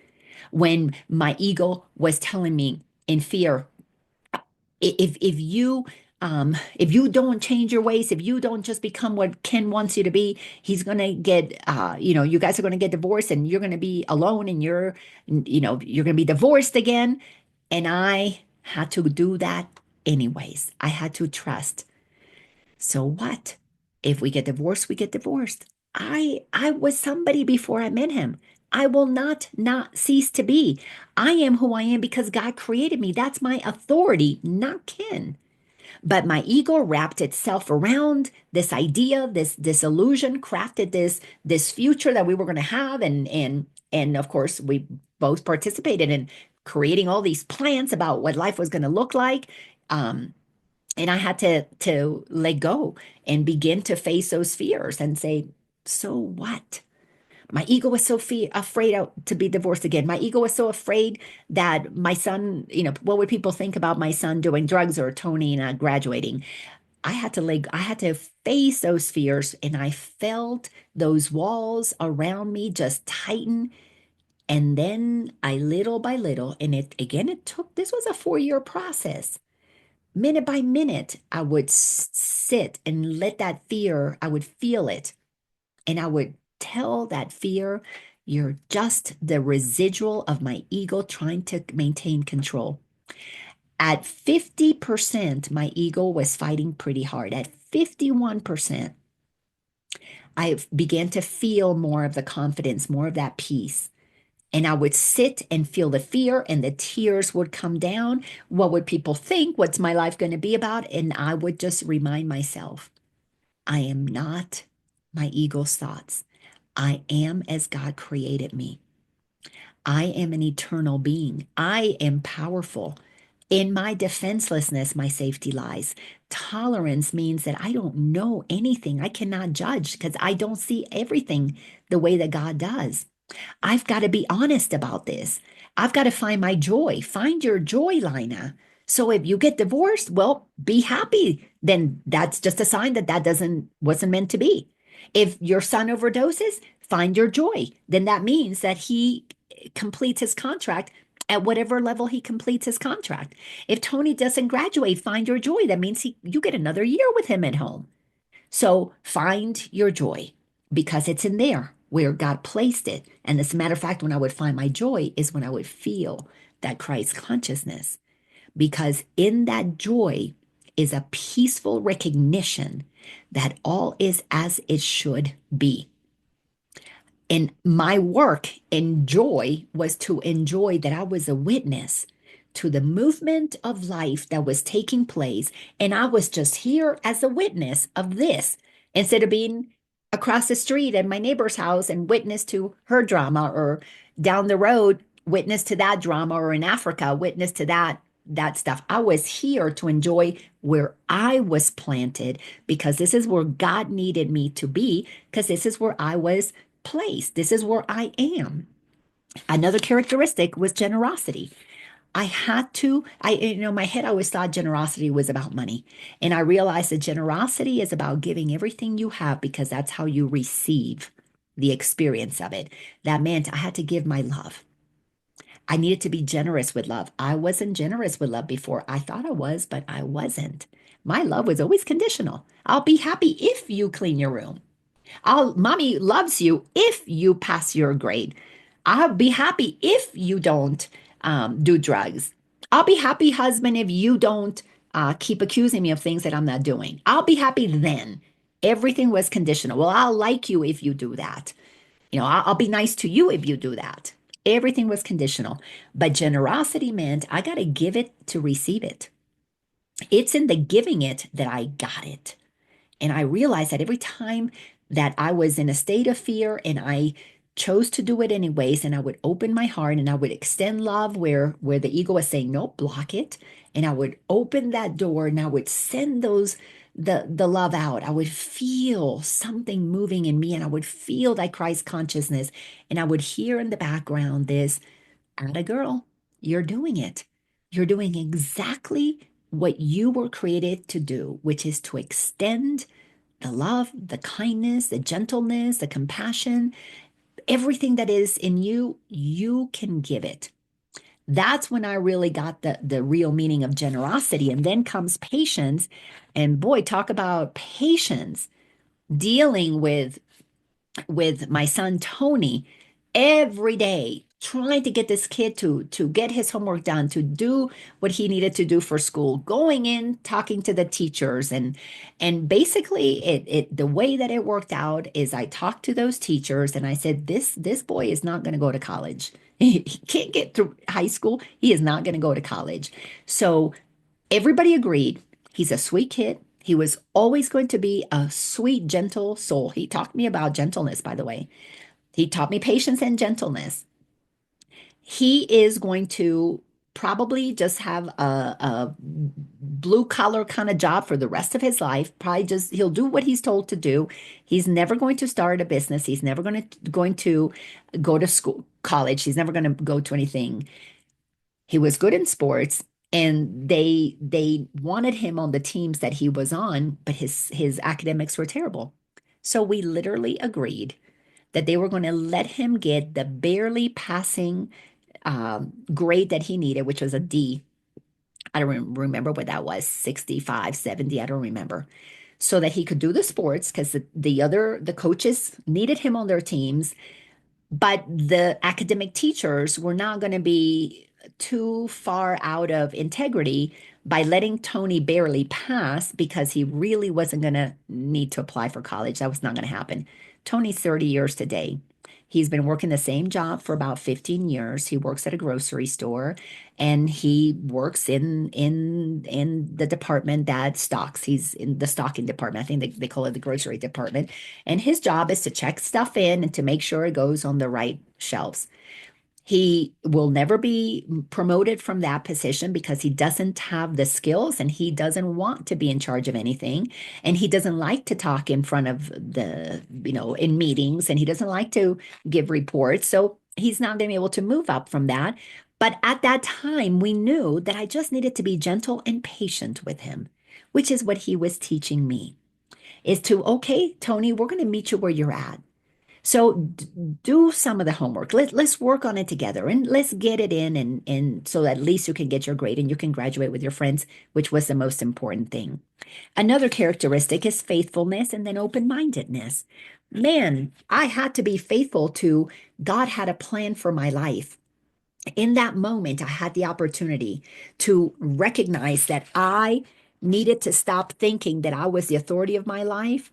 When my ego was telling me in fear, if you don't change your ways, if you don't just become what Ken wants you to be, he's gonna get you guys are gonna get divorced and you're gonna be alone and you're gonna be divorced again. And I had to do that anyways. I had to trust. So what? If we get divorced, we get divorced. I was somebody before I met him. I will not cease to be. I am who I am because God created me. That's my authority, not Ken. But my ego wrapped itself around this idea, this illusion, crafted this future that we were going to have, and of course we both participated in creating all these plans about what life was going to look like. And I had to let go and begin to face those fears and say, so what? My ego was so afraid to be divorced again. My ego was so afraid that my son, what would people think about my son doing drugs or Tony not graduating? I had to face those fears, and I felt those walls around me just tighten. And then I little by little, and this was a 4-year process. Minute by minute, I would sit and let that fear, I would feel it, and I would tell that fear, you're just the residual of my ego trying to maintain control. At 50%, my ego was fighting pretty hard. At 51%, I began to feel more of the confidence, more of that peace. And I would sit and feel the fear, and the tears would come down. What would people think? What's my life going to be about? And I would just remind myself, I am not my ego's thoughts. I am as God created me. I am an eternal being. I am powerful. In my defenselessness, my safety lies. Tolerance means that I don't know anything. I cannot judge because I don't see everything the way that God does. I've got to be honest about this. I've got to find my joy. Find your joy, Lina. So if you get divorced, well, be happy. Then that's just a sign that that doesn't wasn't meant to be. If your son overdoses, find your joy. Then that means that he completes his contract at whatever level he completes his contract. If Tony doesn't graduate, find your joy. That means you get another year with him at home. So find your joy because it's in there where God placed it. And as a matter of fact, when I would find my joy is when I would feel that Christ consciousness, because in that joy is a peaceful recognition that all is as it should be. And my work and joy was to enjoy that I was a witness to the movement of life that was taking place. And I was just here as a witness of this instead of being across the street at my neighbor's house and witness to her drama, or down the road, witness to that drama, or in Africa, witness to that stuff. I was here to enjoy where I was planted because this is where God needed me to be, because this is where I was place. This is where I am. Another characteristic was generosity. I had to, my head always thought generosity was about money. And I realized that generosity is about giving everything you have because that's how you receive the experience of it. That meant I had to give my love. I needed to be generous with love. I wasn't generous with love before. I thought I was, but I wasn't. My love was always conditional. I'll be happy if you clean your room. Mommy loves you if you pass your grade. I'll be happy if you don't do drugs. I'll be happy, husband, if you don't keep accusing me of things that I'm not doing. I'll be happy then. Everything was conditional. Well, I'll like you if you do that. I'll be nice to you if you do that. Everything was conditional. But generosity meant I got to give it to receive it. It's in the giving it that I got it. And I realized that every time that I was in a state of fear and I chose to do it anyways, and I would open my heart and I would extend love where the ego was saying, no, block it. And I would open that door and I would send the love out. I would feel something moving in me and I would feel that Christ consciousness. And I would hear in the background this, atta girl, you're doing it. You're doing exactly what you were created to do, which is to extend the love, the kindness, the gentleness, the compassion, everything that is in you, you can give it. That's when I really got the real meaning of generosity. And then comes patience. And boy, talk about patience dealing with my son Tony every day, trying to get this kid to get his homework done, to do what he needed to do for school, going in, talking to the teachers, and basically it the way that it worked out is I talked to those teachers and I said, this boy is not going to go to college. He can't get through high school. He is not going to go to college. So everybody agreed he's a sweet kid. He was always going to be a sweet, gentle soul. He taught me about gentleness, by the way. He taught me patience and gentleness. He is going to probably just have a blue collar kind of job for the rest of his life. Probably just he'll do what he's told to do. He's never going to start a business. He's never going to go to school, college. He's never going to go to anything. He was good in sports, and they wanted him on the teams that he was on, but his academics were terrible. So we literally agreed that they were going to let him get the barely passing grade that he needed, which was a D. I don't remember what that was, 65, 70. I don't remember. so that he could do the sports because the coaches needed him on their teams, but the academic teachers were not going to be too far out of integrity by letting Tony barely pass because he really wasn't going to need to apply for college. That was not going to happen. Tony's 30 years today. He's been working the same job for about 15 years. He works at a grocery store and he works in the department that stocks. He's in the stocking department. I think they call it the grocery department. And his job is to check stuff in and to make sure it goes on the right shelves. He will never be promoted from that position because he doesn't have the skills and he doesn't want to be in charge of anything. And he doesn't like to talk in front of in meetings, and he doesn't like to give reports. So he's not going to be able to move up from that. But at that time, we knew that I just needed to be gentle and patient with him, which is what he was teaching me is to, okay, Tony, we're going to meet you where you're at. So do some of the homework. Let's work on it together and let's get it in and so at least you can get your grade and you can graduate with your friends, which was the most important thing. Another characteristic is faithfulness and then open-mindedness. Man, I had to be faithful to God had a plan for my life. In that moment, I had the opportunity to recognize that I needed to stop thinking that I was the authority of my life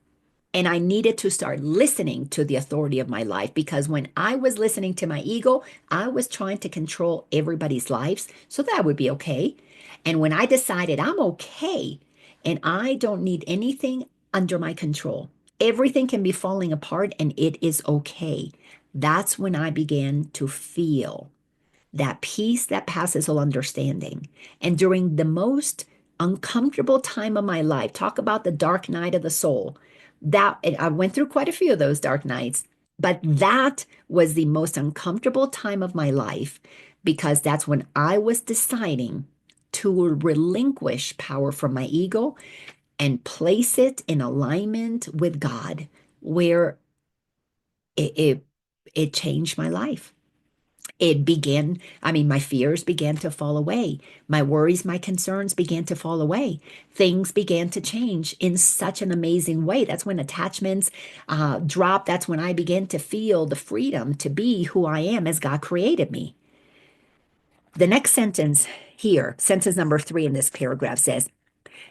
and I needed to start listening to the authority of my life because when I was listening to my ego, I was trying to control everybody's lives so that would be okay. And when I decided I'm okay and I don't need anything under my control, everything can be falling apart and it is okay. That's when I began to feel that peace that passes all understanding. And during the most uncomfortable time of my life, talk about the dark night of the soul. That I went through quite a few of those dark nights, but that was the most uncomfortable time of my life because that's when I was deciding to relinquish power from my ego and place it in alignment with God, where it, it, it changed my life. It began, I mean, my fears began to fall away. My worries, my concerns began to fall away. Things began to change in such an amazing way. That's when attachments dropped. That's when I began to feel the freedom to be who I am as God created me. The next sentence here, sentence number 3 in this paragraph says,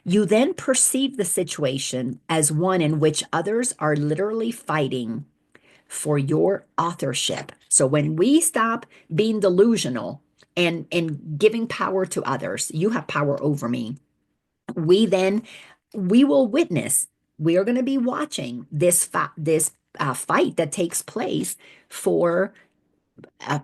you then perceive the situation as one in which others are literally fighting for your authorship. So when we stop being delusional and giving power to others, you have power over me. We will witness. We are going to be watching this fight that takes place for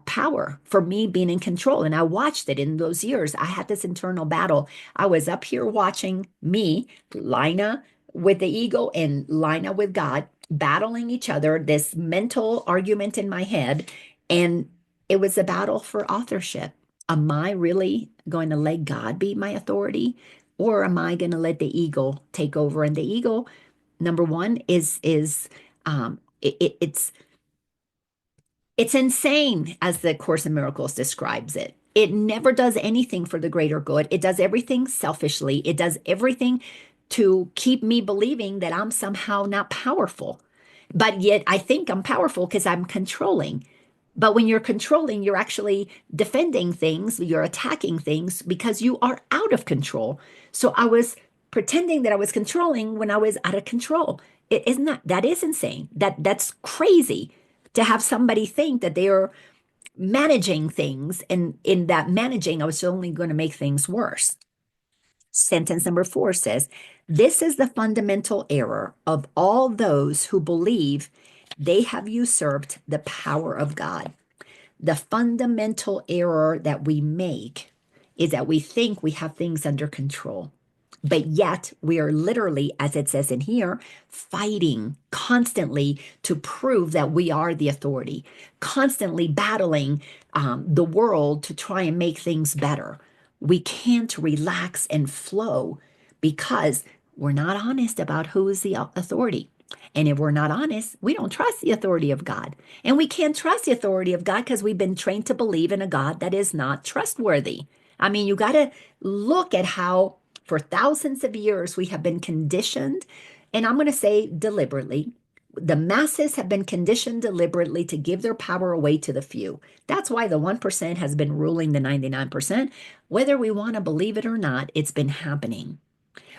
power, for me being in control. And I watched it in those years. I had this internal battle. I was up here watching me, Laina with the ego and Laina with God, battling each other, this mental argument in my head. And it was a battle for authorship. Am I really going to let God be my authority? Or am I going to let the ego take over? And the ego, number one, it's insane, as the Course in Miracles describes it. It never does anything for the greater good. It does everything selfishly. It does everything to keep me believing that I'm somehow not powerful. But yet I think I'm powerful because I'm controlling. But when you're controlling, you're actually defending things, you're attacking things because you are out of control. So I was pretending that I was controlling when I was out of control. It isn't that is insane. That's crazy to have somebody think that they are managing things, and in that managing, I was only going to make things worse. Sentence number 4 says, this is the fundamental error of all those who believe they have usurped the power of God. The fundamental error that we make is that we think we have things under control. But yet we are literally, as it says in here, fighting constantly to prove that we are the authority, constantly battling the world to try and make things better. We can't relax and flow because we're not honest about who is the authority. And if we're not honest, we don't trust the authority of God. And we can't trust the authority of God because we've been trained to believe in a God that is not trustworthy. I mean, you got to look at how for thousands of years we have been conditioned And I'm going to say deliberately, the masses have been conditioned deliberately to give their power away to the few. That's why the 1% has been ruling the 99%. Whether we want to believe it or not, it's been happening.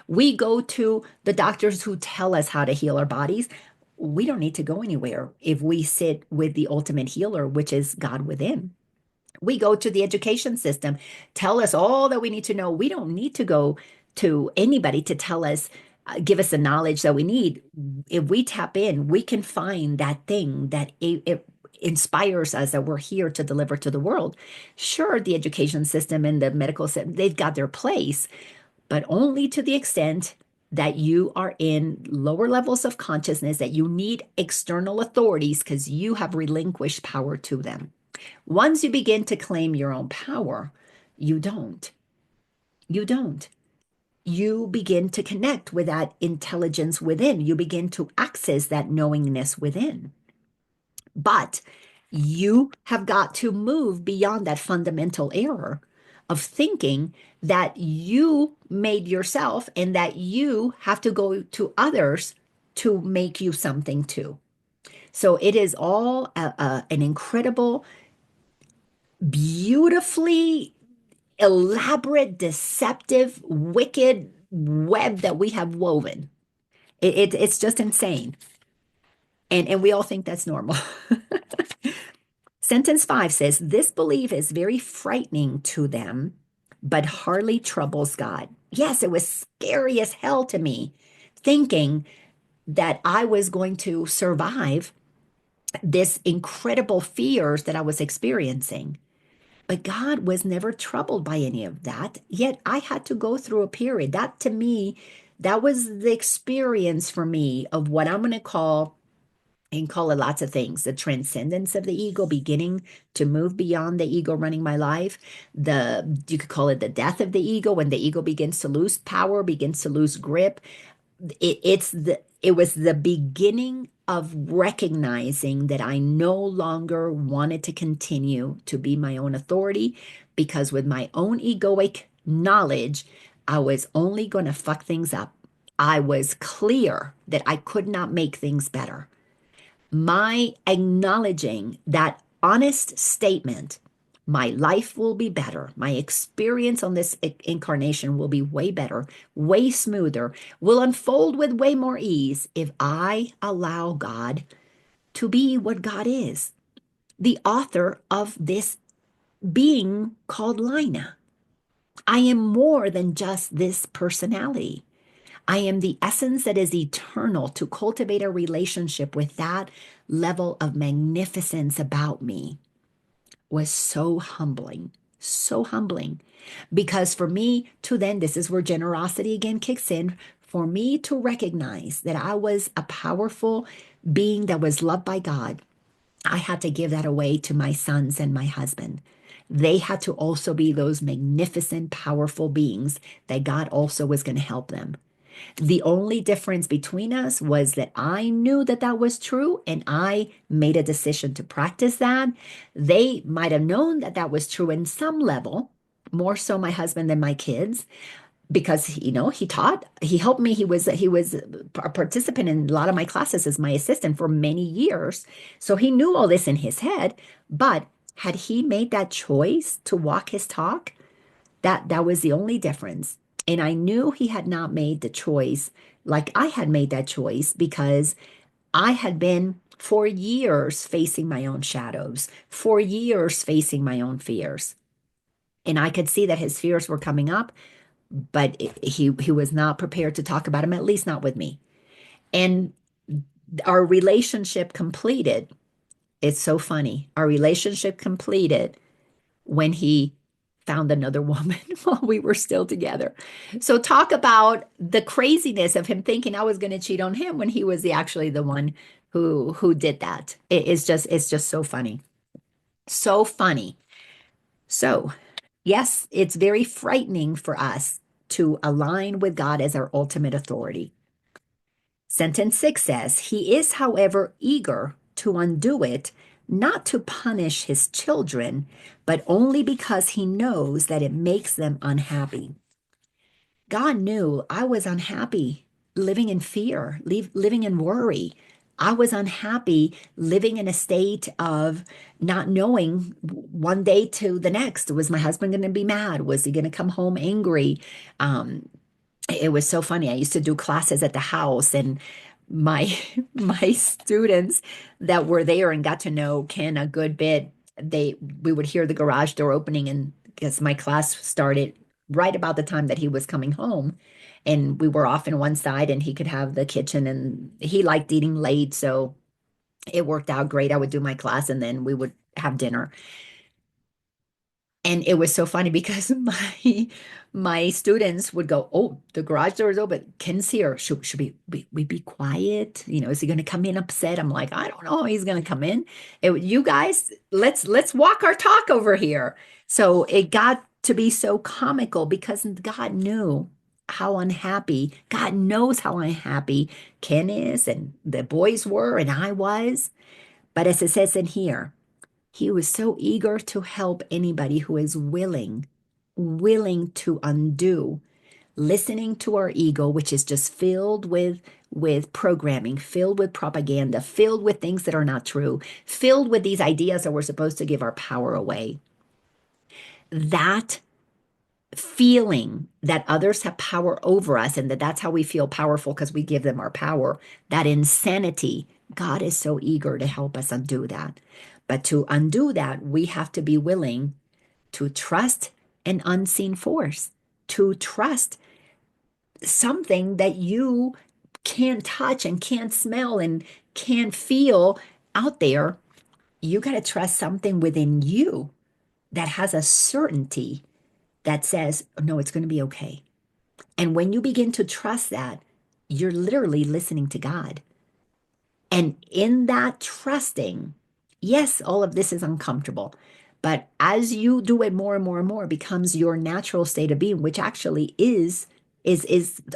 We go to the doctors who tell us how to heal our bodies. We don't need to go anywhere if we sit with the ultimate healer, which is God within. We go to the education system, tell us all that we need to know. We don't need to go to anybody to tell us, give us the knowledge that we need. If we tap in, we can find that thing that it inspires us that we're here to deliver to the world. Sure, the education system and the medical system, they've got their place, but only to the extent that you are in lower levels of consciousness, that you need external authorities because you have relinquished power to them. Once you begin to claim your own power, you don't. You don't. You begin to connect with that intelligence within. You begin to access that knowingness within. But you have got to move beyond that fundamental error of thinking that you made yourself and that you have to go to others to make you something too. So it is all an incredible, beautifully elaborate, deceptive, wicked web that we have woven. It's just insane. And we all think that's normal. Sentence 5 says, this belief is very frightening to them, but hardly troubles God. Yes, it was scary as hell to me, thinking that I was going to survive this incredible fears that I was experiencing. But God was never troubled by any of that. Yet I had to go through a period. That to me, that was the experience for me of what I'm going to call, and call it lots of things, the transcendence of the ego, beginning to move beyond the ego running my life. You could call it the death of the ego, when the ego begins to lose power, begins to lose grip. It was the beginning of recognizing that I no longer wanted to continue to be my own authority, because with my own egoic knowledge, I was only going to fuck things up. I was clear that I could not make things better. My acknowledging that honest statement, my life will be better. My experience on this incarnation will be way better, way smoother, will unfold with way more ease if I allow God to be what God is, the author of this being called Laina. I am more than just this personality. I am the essence that is eternal, to cultivate a relationship with that level of magnificence about me was so humbling, so humbling. Because for me to then, this is where generosity again kicks in, for me to recognize that I was a powerful being that was loved by God, I had to give that away to my sons and my husband. They had to also be those magnificent, powerful beings that God also was going to help them. The only difference between us was that I knew that that was true and I made a decision to practice that. They might have known that that was true in some level, more so my husband than my kids, because he helped me. He was a participant in a lot of my classes as my assistant for many years. So he knew all this in his head, but had he made that choice to walk his talk, that was the only difference. And I knew he had not made the choice like I had made that choice, because I had been for years facing my own shadows, for years facing my own fears. And I could see that his fears were coming up, but he was not prepared to talk about them, at least not with me. And our relationship completed. It's so funny. Our relationship completed when he found another woman while we were still together. So talk about the craziness of him thinking I was going to cheat on him when he was actually the one who did that. It's just so funny. So funny. So, yes, it's very frightening for us to align with God as our ultimate authority. Sentence 6 says, he is, however, eager to undo it, not to punish his children, but only because he knows that it makes them unhappy. God knew I was unhappy living in fear, living in worry. I was unhappy living in a state of not knowing one day to the next. Was my husband going to be mad? Was he going to come home angry? It was so funny. I used to do classes at the house, and my my students that were there and got to know Ken a good bit, we would hear the garage door opening, and because my class started right about the time that he was coming home, and we were off in one side, and he could have the kitchen, and he liked eating late, so it worked out great. I would do my class, and then we would have dinner. And it was so funny because my students would go, "Oh, the garage door is open. Ken's here. Should we be quiet? You know, is he going to come in upset?" I'm like, "I don't know. He's going to come in. You guys, let's walk our talk over here." So it got to be so comical because God knew how unhappy. God knows how unhappy Ken is, and the boys were, and I was. But as it says in here. He was so eager to help anybody who is willing to undo, listening to our ego, which is just filled with programming, filled with propaganda, filled with things that are not true, filled with these ideas that we're supposed to give our power away. That feeling that others have power over us and that's how we feel powerful because we give them our power, that insanity, God is so eager to help us undo that. But to undo that, we have to be willing to trust an unseen force, to trust something that you can't touch and can't smell and can't feel out there. You got to trust something within you that has a certainty that says, no, it's going to be okay. And when you begin to trust that, you're literally listening to God. And in that trusting, yes, all of this is uncomfortable. But as you do it more and more and more, it becomes your natural state of being, which actually is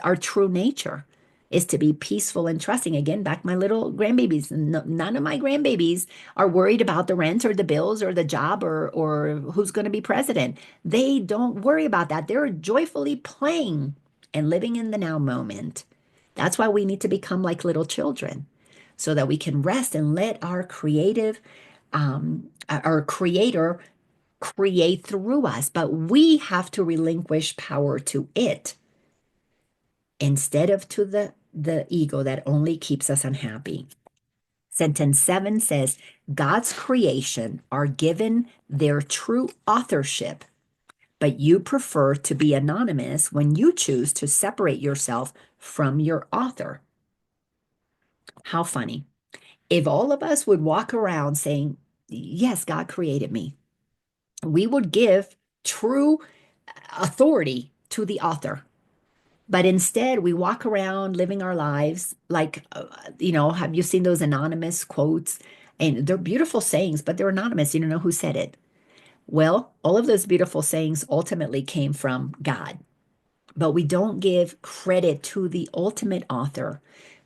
our true nature, is to be peaceful and trusting. Again, back my little grandbabies. None of my grandbabies are worried about the rent or the bills or the job or who's going to be president. They don't worry about that. They're joyfully playing and living in the now moment. That's why we need to become like little children so that we can rest and let our our creator create through us. But we have to relinquish power to it instead of to the ego that only keeps us unhappy. Sentence 7 says, God's creation are given their true authorship, but you prefer to be anonymous when you choose to separate yourself from your author. How funny. If all of us would walk around saying, yes, God created me, we would give true authority to the author. But instead, we walk around living our lives like, have you seen those anonymous quotes? And they're beautiful sayings, but they're anonymous. You don't know who said it. Well, all of those beautiful sayings ultimately came from God. But we don't give credit to the ultimate author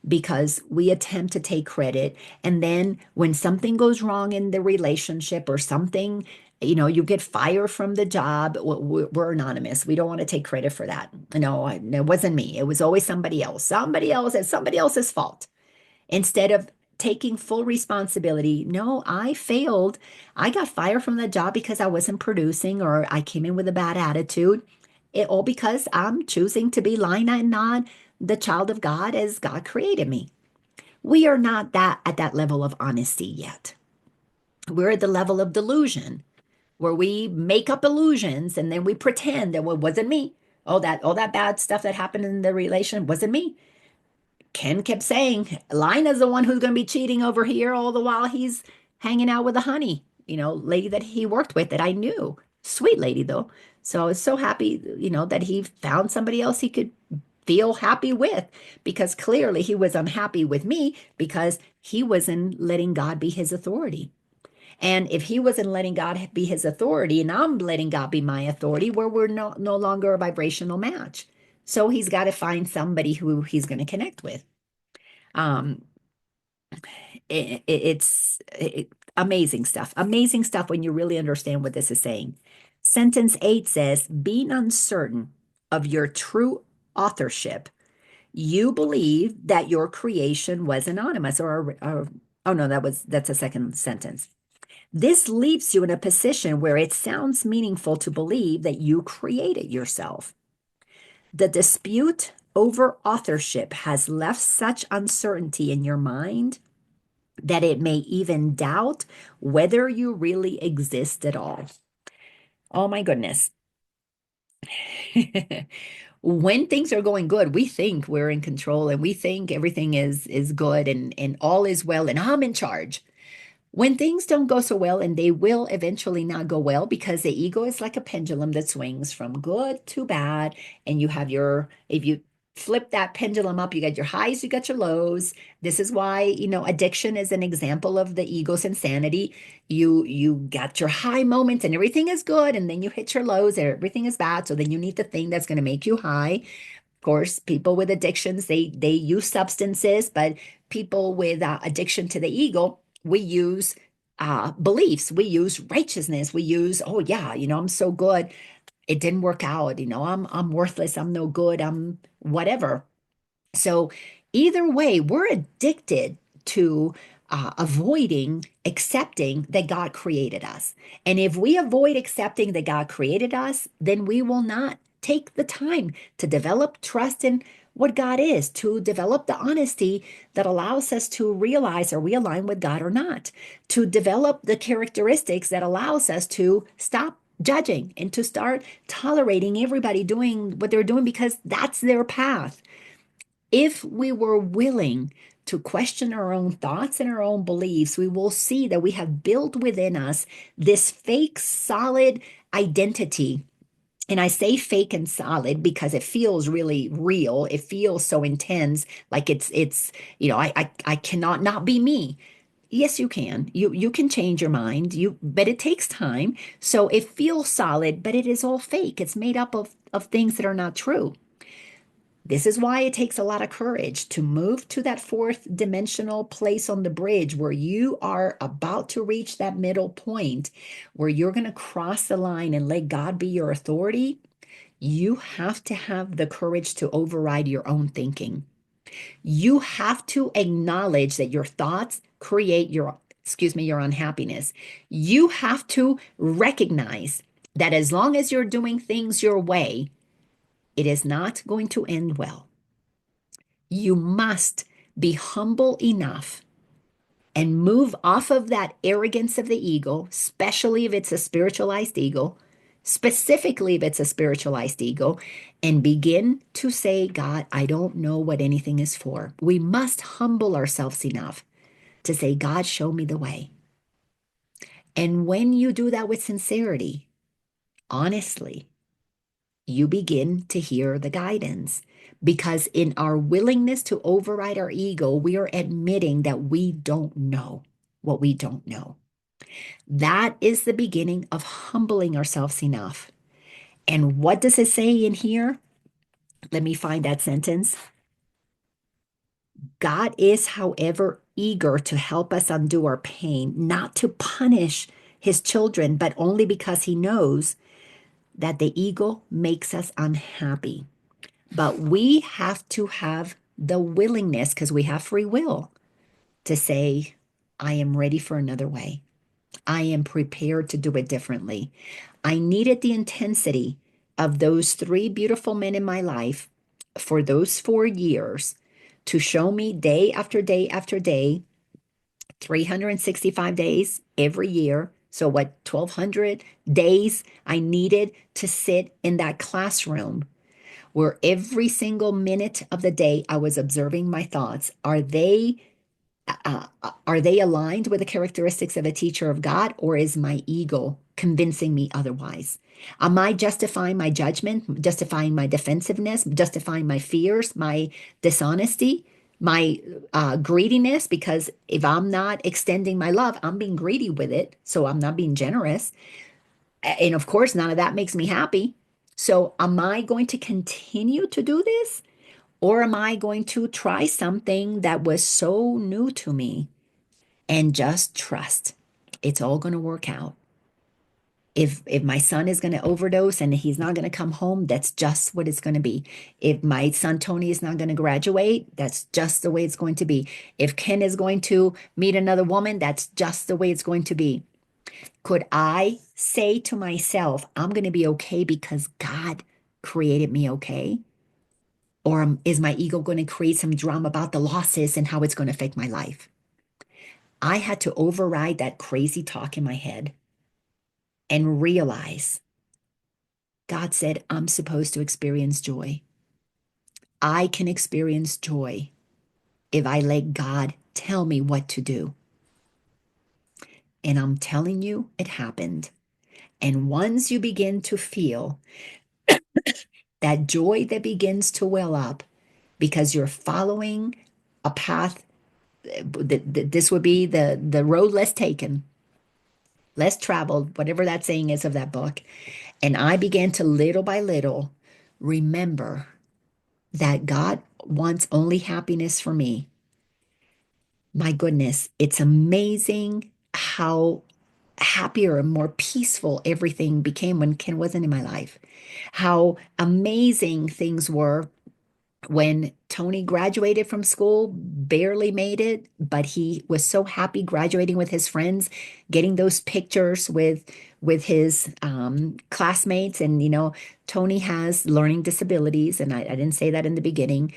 because we attempt to take credit. And then when something goes wrong in the relationship or something, you get fired from the job, we're anonymous. We don't want to take credit for that. No, it wasn't me. It was always somebody else. Somebody else, it's somebody else's fault. Instead of taking full responsibility, no, I failed. I got fired from the job because I wasn't producing or I came in with a bad attitude. It all because I'm choosing to be Laina and not the child of God as God created me. We are not that at that level of honesty yet. We're at the level of delusion where we make up illusions and then we pretend that well, it wasn't me. All that bad stuff that happened in the relation wasn't me. Ken kept saying, Lina's the one who's going to be cheating over here all the while he's hanging out with the honey, lady that he worked with that I knew. Sweet lady, though. So I was so happy, that he found somebody else he could feel happy with because clearly he was unhappy with me because he wasn't letting God be his authority. And if he wasn't letting God be his authority and I'm letting God be my authority, where we're no longer a vibrational match. So he's got to find somebody who he's going to connect with. Um, it's amazing stuff when you really understand what this is saying. Sentence 8 says, being uncertain of your true authorship, You believe that your creation was anonymous oh no, that's a second sentence. This leaves you in a position where it sounds meaningful to believe that you created yourself. The dispute over authorship has left such uncertainty in your mind that it may even doubt whether you really exist at all. Oh my goodness. When things are going good, we think we're in control and we think everything is good and all is well and I'm in charge. When things don't go so well, and they will eventually not go well because the ego is like a pendulum that swings from good to bad. And you have if you flip that pendulum up, you got your highs, you got your lows. This is why, addiction is an example of the ego's insanity. You got your high moments and everything is good, and then you hit your lows and everything is bad. So then you need the thing that's going to make you high. Of course, people with addictions, they use substances, but people with addiction to the ego, we use beliefs, we use righteousness, we use, oh yeah, I'm so good. It didn't work out, I'm worthless, I'm no good, I'm whatever. So either way, we're addicted to avoiding accepting that God created us. And if we avoid accepting that God created us, then we will not take the time to develop trust in what God is, to develop the honesty that allows us to realize are we aligned with God or not, to develop the characteristics that allows us to stop judging and to start tolerating everybody doing what they're doing because that's their path. If we were willing to question our own thoughts and our own beliefs, we will see that we have built within us this fake, solid identity. And I say fake and solid because it feels really real. It feels so intense, like I cannot not be me. Yes, you can. You can change your mind. But it takes time. So it feels solid, but it is all fake. It's made up of things that are not true. This is why it takes a lot of courage to move to that fourth dimensional place on the bridge where you are about to reach that middle point where you're going to cross the line and let God be your authority. You have to have the courage to override your own thinking. You have to acknowledge that your thoughts create your unhappiness. You have to recognize that as long as you're doing things your way, it is not going to end well. You must be humble enough and move off of that arrogance of the ego, especially if it's a spiritualized ego, specifically if it's a spiritualized ego, and begin to say, God, I don't know what anything is for. We must humble ourselves enough to say, God, show me the way. And when you do that with sincerity, honestly, you begin to hear the guidance. Because in our willingness to override our ego, we are admitting that we don't know what we don't know. That is the beginning of humbling ourselves enough. And what does it say in here? Let me find that sentence. God is, however, eager to help us undo our pain, not to punish his children, but only because he knows that the ego makes us unhappy. But we have to have the willingness, because we have free will, to say, I am ready for another way. I am prepared to do it differently. I needed the intensity of those three beautiful men in my life for those 4 years to show me day after day after day, 365 days every year. So, what, 1,200 days I needed to sit in that classroom where every single minute of the day I was observing my thoughts. Are they aligned with the characteristics of a teacher of God, or is my ego convincing me otherwise? Am I justifying my judgment, justifying my defensiveness, justifying my fears, my dishonesty, my greediness? Because if I'm not extending my love, I'm being greedy with it. So I'm not being generous. And of course, none of that makes me happy. So am I going to continue to do this? Or am I going to try something that was so new to me and just trust it's all going to work out? If my son is going to overdose and he's not going to come home, that's just what it's going to be. If my son Tony is not going to graduate, that's just the way it's going to be. If Ken is going to meet another woman, that's just the way it's going to be. Could I say to myself, I'm going to be okay because God created me okay? Or is my ego going to create some drama about the losses and how it's going to affect my life? I had to override that crazy talk in my head and realize God said, I'm supposed to experience joy. I can experience joy if I let God tell me what to do. And I'm telling you, it happened. And once you begin to feel that joy that begins to well up because you're following a path, this would be the road less taken, less traveled, whatever that saying is of that book. And I began to little by little remember that God wants only happiness for me. My goodness, it's amazing how happier and more peaceful everything became when Ken wasn't in my life. How amazing things were when Tony graduated from school, barely made it, but he was so happy graduating with his friends, getting those pictures with his classmates. And Tony has learning disabilities, and I didn't say that in the beginning,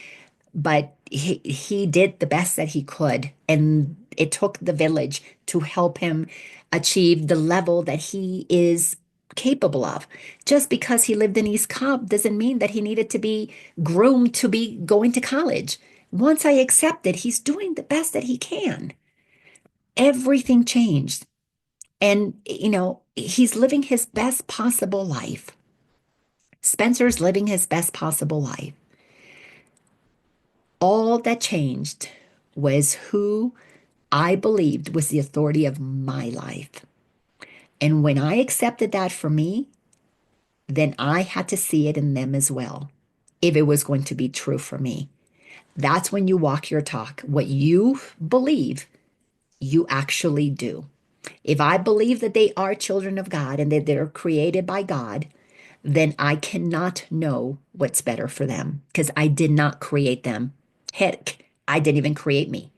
but he did the best that he could, and it took the village to help him achieve the level that he is capable of. Just because he lived in East Cobb doesn't mean that he needed to be groomed to be going to college. Once I accepted he's doing the best that he can, everything changed. And he's living his best possible life. Spencer's living his best possible life. All that changed was who I believed was the authority of my life. And when I accepted that for me, then I had to see it in them as well, if it was going to be true for me. That's when you walk your talk. What you believe, you actually do. If I believe that they are children of God and that they're created by God, then I cannot know what's better for them because I did not create them. Heck, I didn't even create me.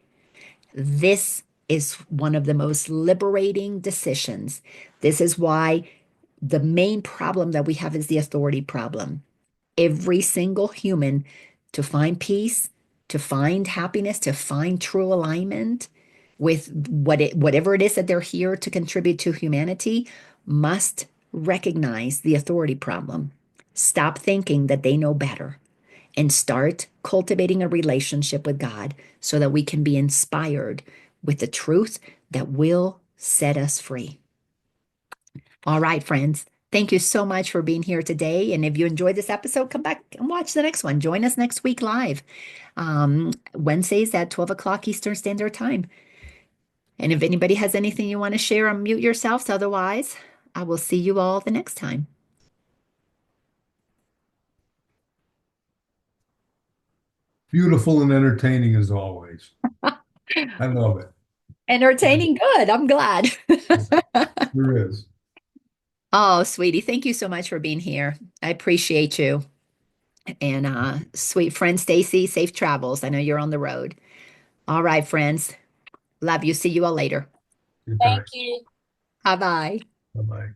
This is one of the most liberating decisions. This is why the main problem that we have is the authority problem. Every single human, to find peace, to find happiness, to find true alignment with whatever it is that they're here to contribute to humanity, must recognize the authority problem. Stop thinking that they know better and start cultivating a relationship with God so that we can be inspired with the truth that will set us free. All right, friends. Thank you so much for being here today. And if you enjoyed this episode, come back and watch the next one. Join us next week live, Wednesdays at 12 o'clock Eastern Standard Time. And if anybody has anything you want to share, unmute yourselves. Otherwise, I will see you all the next time. Beautiful and entertaining as always. I love it. Entertaining, good. I'm glad. There is. Oh, sweetie, thank you so much for being here. I appreciate you. And sweet friend Stacy, safe travels. I know you're on the road. All right, friends. Love you. See you all later. Good Thank time. you. Bye bye. Bye bye.